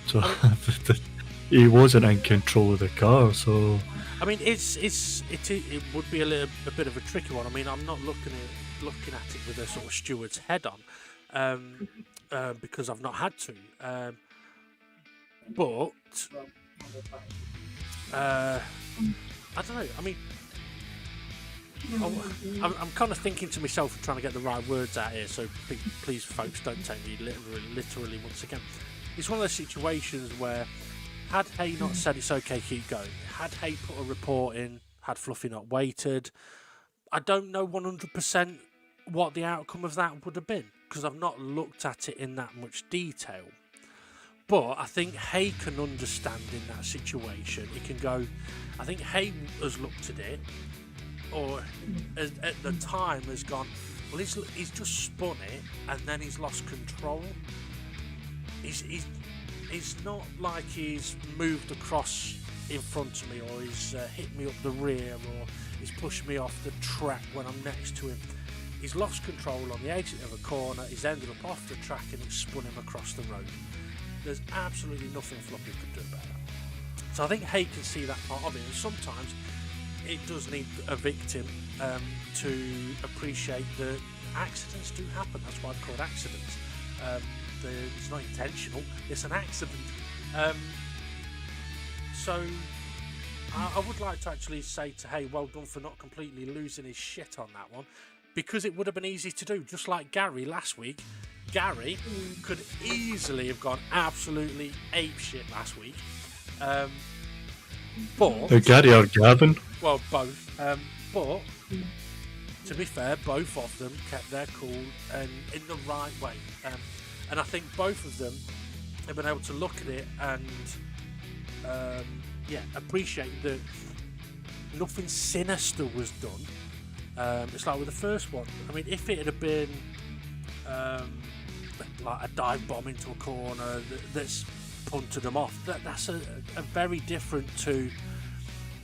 So he wasn't in control of the car. So I mean, it would be a bit of a tricky one. I mean, I'm not looking at it with a sort of steward's head on, because I've not had to. But I don't know. I mean, I'm kind of thinking to myself and trying to get the right words out here. So please, folks, don't take me literally once again. It's one of those situations where, had Hay not said it's okay, keep going, had Hay put a report in, had Fluffy not waited, I don't know 100% what the outcome of that would have been, because I've not looked at it in that much detail. But I think Hay can understand in that situation. He can go, I think Hay has looked at it, or at the time has gone, well, he's just spun it and then he's lost control. It's not like he's moved across in front of me, or he's hit me up the rear, or he's pushed me off the track when I'm next to him. He's lost control on the exit of a corner, he's ended up off the track and it's spun him across the road. There's absolutely nothing Fluffy could do about that. So I think Hay can see that part of it, and sometimes it does need a victim to appreciate that accidents do happen. That's why they're called accidents. It's not intentional, it's an accident. So I would like to actually say to Hay, well done for not completely losing his shit on that one, because it would have been easy to do, just like Gary last week. Gary could easily have gone absolutely apeshit last week. But Gary or Gavin? Well, both. But to be fair, both of them kept their cool and in the right way. And I think both of them have been able to look at it and appreciate that nothing sinister was done. It's like with the first one. I mean, if it had been like a dive bomb into a corner that's punted them off, that's a very different to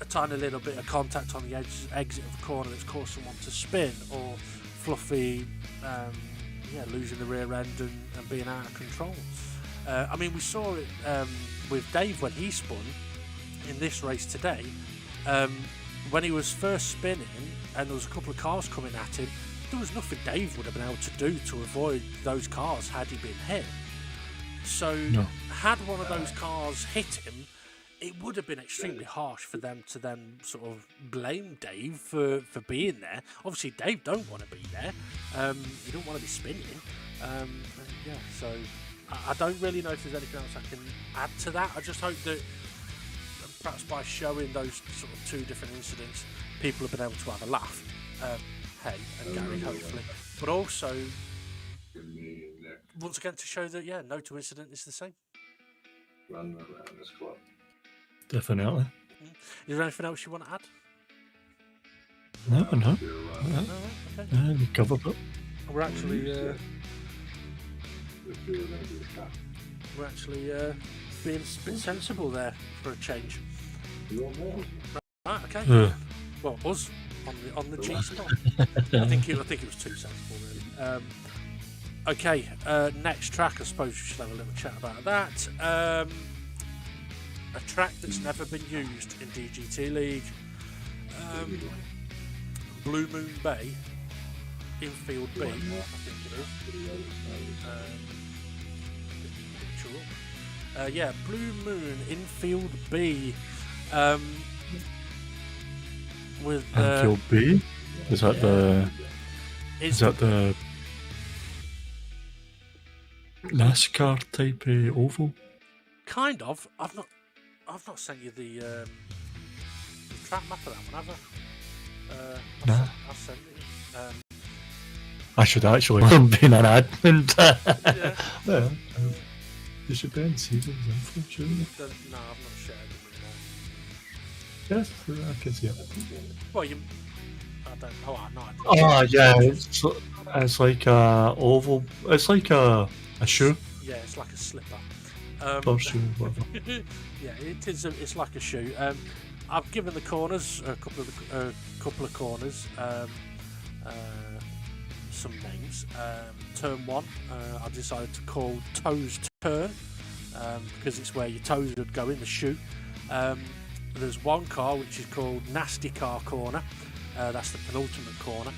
a tiny little bit of contact on the exit of a corner that's caused someone to spin, or Fluffy losing the rear end and being out of control. I mean, we saw it with Dave when he spun in this race today. When he was first spinning and there was a couple of cars coming at him, there was nothing Dave would have been able to do to avoid those cars had he been hit. So had one of those cars hit him, it would have been extremely harsh for them to then sort of blame Dave for being there. Obviously Dave don't want to be there. He don't want to be spinning. So I don't really know if there's anything else I can add to that. I just hope that perhaps by showing those sort of two different incidents, people have been able to have a laugh. Hey, and Gary, hopefully. But also, once again, to show that, no two incident is the same. Run around this club. Definitely. Is there anything else you want to add? No. Okay. You covered it. We're actually being a bit sensible there for a change. Right, okay. Well, us on the G spot. I think it was too sensible, really. Okay, next track. I suppose we should have a little chat about that. A track that's never been used in DGT League. Blue Moon Bay, Infield B, I think it is. Blue Moon, Infield B. With Infield B? Is that the NASCAR type oval? Kind of. I've not sent you the track map of that one, have I? Nah. I'll send it. I should actually be an admin. Yeah. You should be in seasons info, shouldn't you? No, I've not shared it with Yes, I can see it. Well, I don't. Oh, no. Oh, yeah. It's like a oval. It's like a shoe. Yeah, it's like a slipper. Or shoe, whatever. Yeah, it is. It's like a shoe. I've given the corners a couple of corners some names. Turn 1, I decided to call Toes Turn because it's where your toes would go in the shoe. There's one car which is called Nasty Car Corner. That's the penultimate corner.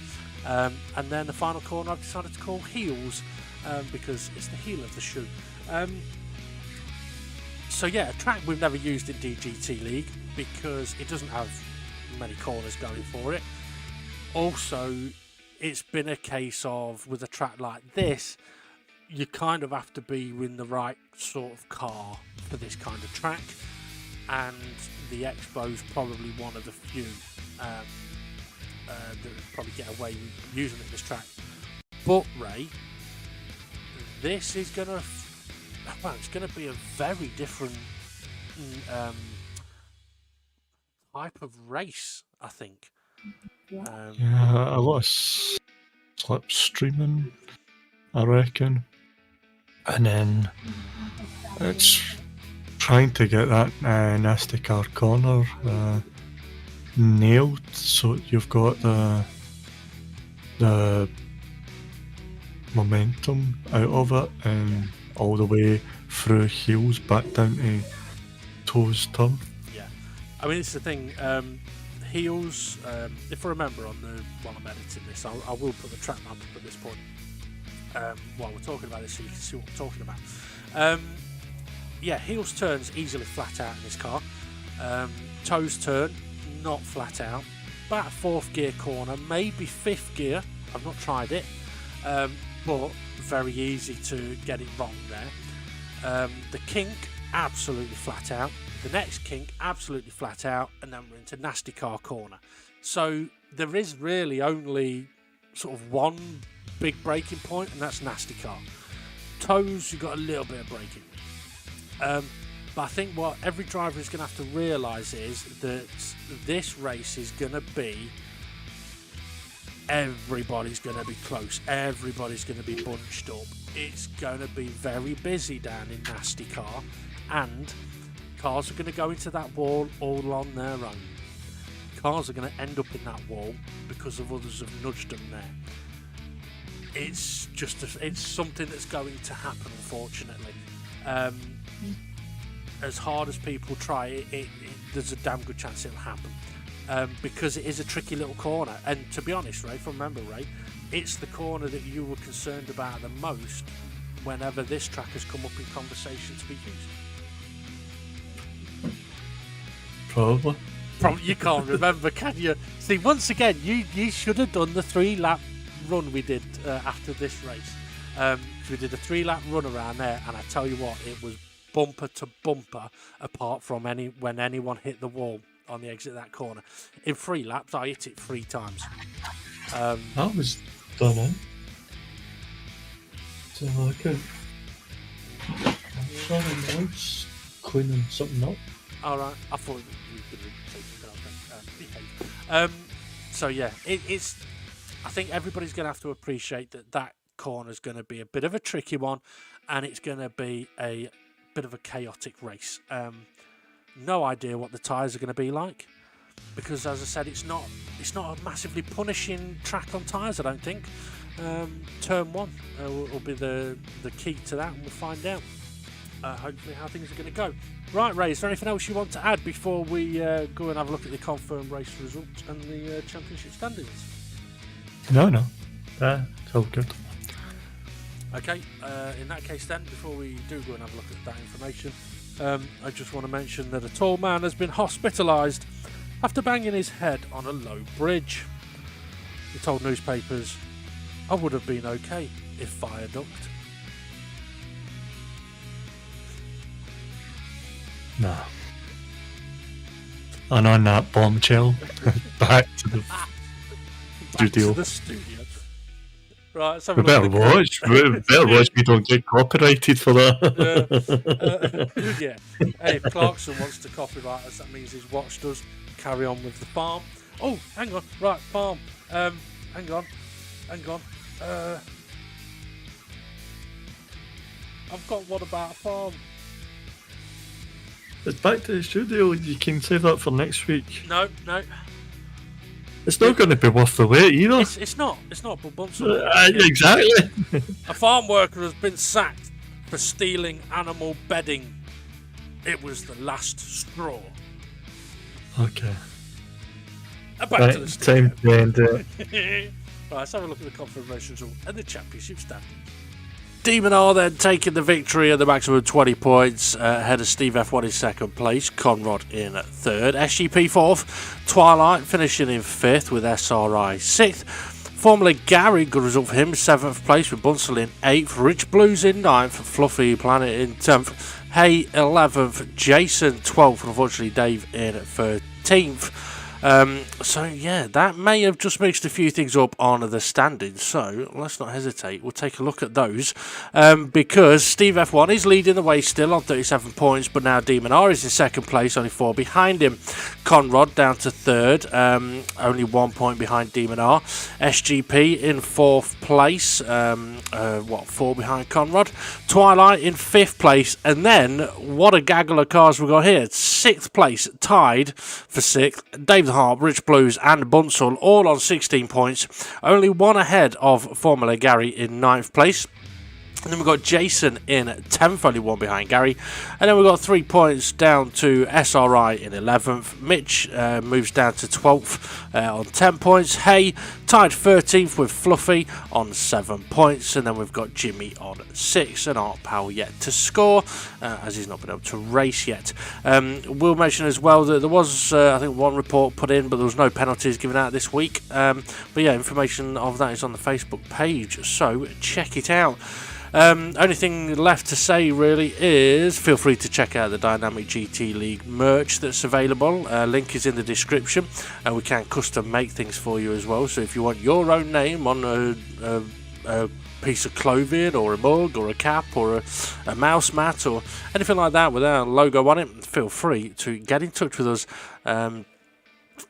And then the final corner I've decided to call Heels because it's the heel of the shoe. So yeah, a track we've never used in DGT League because it doesn't have many corners going for it. Also, it's been a case of, with a track like this, you kind of have to be in the right sort of car for this kind of track, and the Expo's probably one of the few that would probably get away with using it this track. But Ray, this is gonna it's gonna be a very different type of race, I think. Yeah, a lot of slipstreaming, I reckon. And then it's trying to get that nasty car corner nailed, so you've got the momentum out of it and all the way through Heels back down to Toes Turn. Yeah, I mean, it's the thing. Heels, if I remember while I'm editing this, I will put the track map up at this point while we're talking about this so you can see what I'm talking about. Heels turns easily flat out in this car. Toes turn, not flat out. About a 4th gear corner, maybe 5th gear. I've not tried it, but very easy to get it wrong there. The kink, absolutely flat out. The next kink, absolutely flat out, and then we're into Nasty Car Corner. So there is really only sort of one big braking point, and that's Nasty Car. Toes, you've got a little bit of braking. But I think what every driver is going to have to realise is that this race is going to be, everybody's going to be close, everybody's going to be bunched up. It's going to be very busy down in Nasty Car, and cars are going to go into that wall all on their own. cars are going to end up in that wall because of others have nudged them there. It's just it's something that's going to happen, unfortunately. As hard as people try, there's a damn good chance it'll happen. Because it is a tricky little corner. And to be honest, Ray, if I remember, Ray, it's the corner that you were concerned about the most whenever this track has come up in conversation to be used. Probably. You can't remember, can you? See, once again, you should have done the 3-lap run we did after this race. We did a 3-lap run around there, and I tell you what, it was bumper to bumper, apart from when anyone hit the wall on the exit of that corner. In 3 laps, I hit it 3 times. That was done in. So I could. I'm sorry, noise cleaning something up. Alright, I thought you could behave. So yeah, it's. I think everybody's going to have to appreciate that corner is going to be a bit of a tricky one, and it's going to be a bit of a chaotic race. No idea what the tyres are going to be like, because as I said, it's not a massively punishing track on tyres, I don't think. Turn 1 will be the key to that, and we'll find out hopefully how things are going to go. Right, Ray, is there anything else you want to add before we go and have a look at the confirmed race results and the championship standings? No. It's all good. Okay, in that case then, before we do go and have a look at that information, I just want to mention that a tall man has been hospitalised after banging his head on a low bridge. He told newspapers, "I would have been okay if viaduct." Nah. And on that bombshell, back to the studio. To the studio. Right, let's have a We better look. watch. We don't get copyrighted for that. Yeah. Hey, if Clarkson wants to copyright us, that means he's watched us carry on with the farm. Oh, hang on. Right, farm. Hang on. I've got one about a farm. It's back to the studio. You can save that for next week. No. It's not going to be worth the wait either. It's not, but bumps. Exactly. A farm worker has been sacked for stealing animal bedding. It was the last straw. Okay. Back to the studio. Time to end it. Right, let's have a look at the confirmation result and the championship standings. Demon R then taking the victory at the maximum 20 points, ahead of Steve F1 in second place, Conrad in third, SGP fourth, Twilight finishing in fifth with SRI sixth, Formula Gary, good result for him, seventh place with Bunsell in eighth, Rich Blues in ninth, Fluffy Planet in 10th, Hay 11th, Jason 12th, and unfortunately Dave in 13th. So yeah, that may have just mixed a few things up on the standings, so let's not hesitate, we'll take a look at those, because Steve F1 is leading the way still on 37 points, but now Demon R is in second place, only 4 behind him. Conrad down to third, only 1 point behind Demon R. SGP in fourth place, 4 behind Conrad. Twilight in fifth place, and then what a gaggle of cars we've got here. Sixth place, tied for sixth, Dave the Harp, Rich Blues and Bunsell all on 16 points, only 1 ahead of Formula Gary in ninth place. And then we've got Jason in 10th, only 1 behind Gary. And then we've got 3 points down to SRI in 11th. Mitch moves down to 12th on 10 points. Hay tied 13th with Fluffy on 7 points. And then we've got Jimmy on 6. And Art Powell yet to score, as he's not been able to race yet. We'll mention as well that there was, I think, 1 report put in, but there was no penalties given out this week. But yeah, information of that is on the Facebook page, so check it out. Only thing left to say really is feel free to check out the Dynamic GT League merch that's available. Link is in the description, and we can custom make things for you as well. So if you want your own name on a piece of clothing or a mug or a cap or a mouse mat or anything like that with our logo on it, feel free to get in touch with us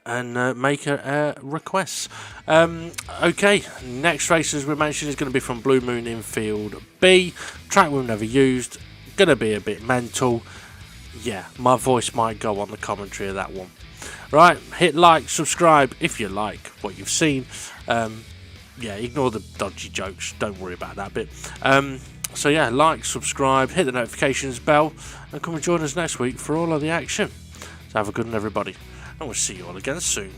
and make a request. Okay, next race, as we mentioned, is going to be from Blue Moon Infield B. Track we've never used, going to be a bit mental. Yeah, my voice might go on the commentary of that one. Right, hit like, subscribe if you like what you've seen. Yeah, ignore the dodgy jokes, don't worry about that bit. So yeah, like, subscribe, hit the notifications bell, and come and join us next week for all of the action. So have a good one, everybody, and we'll see you all again soon.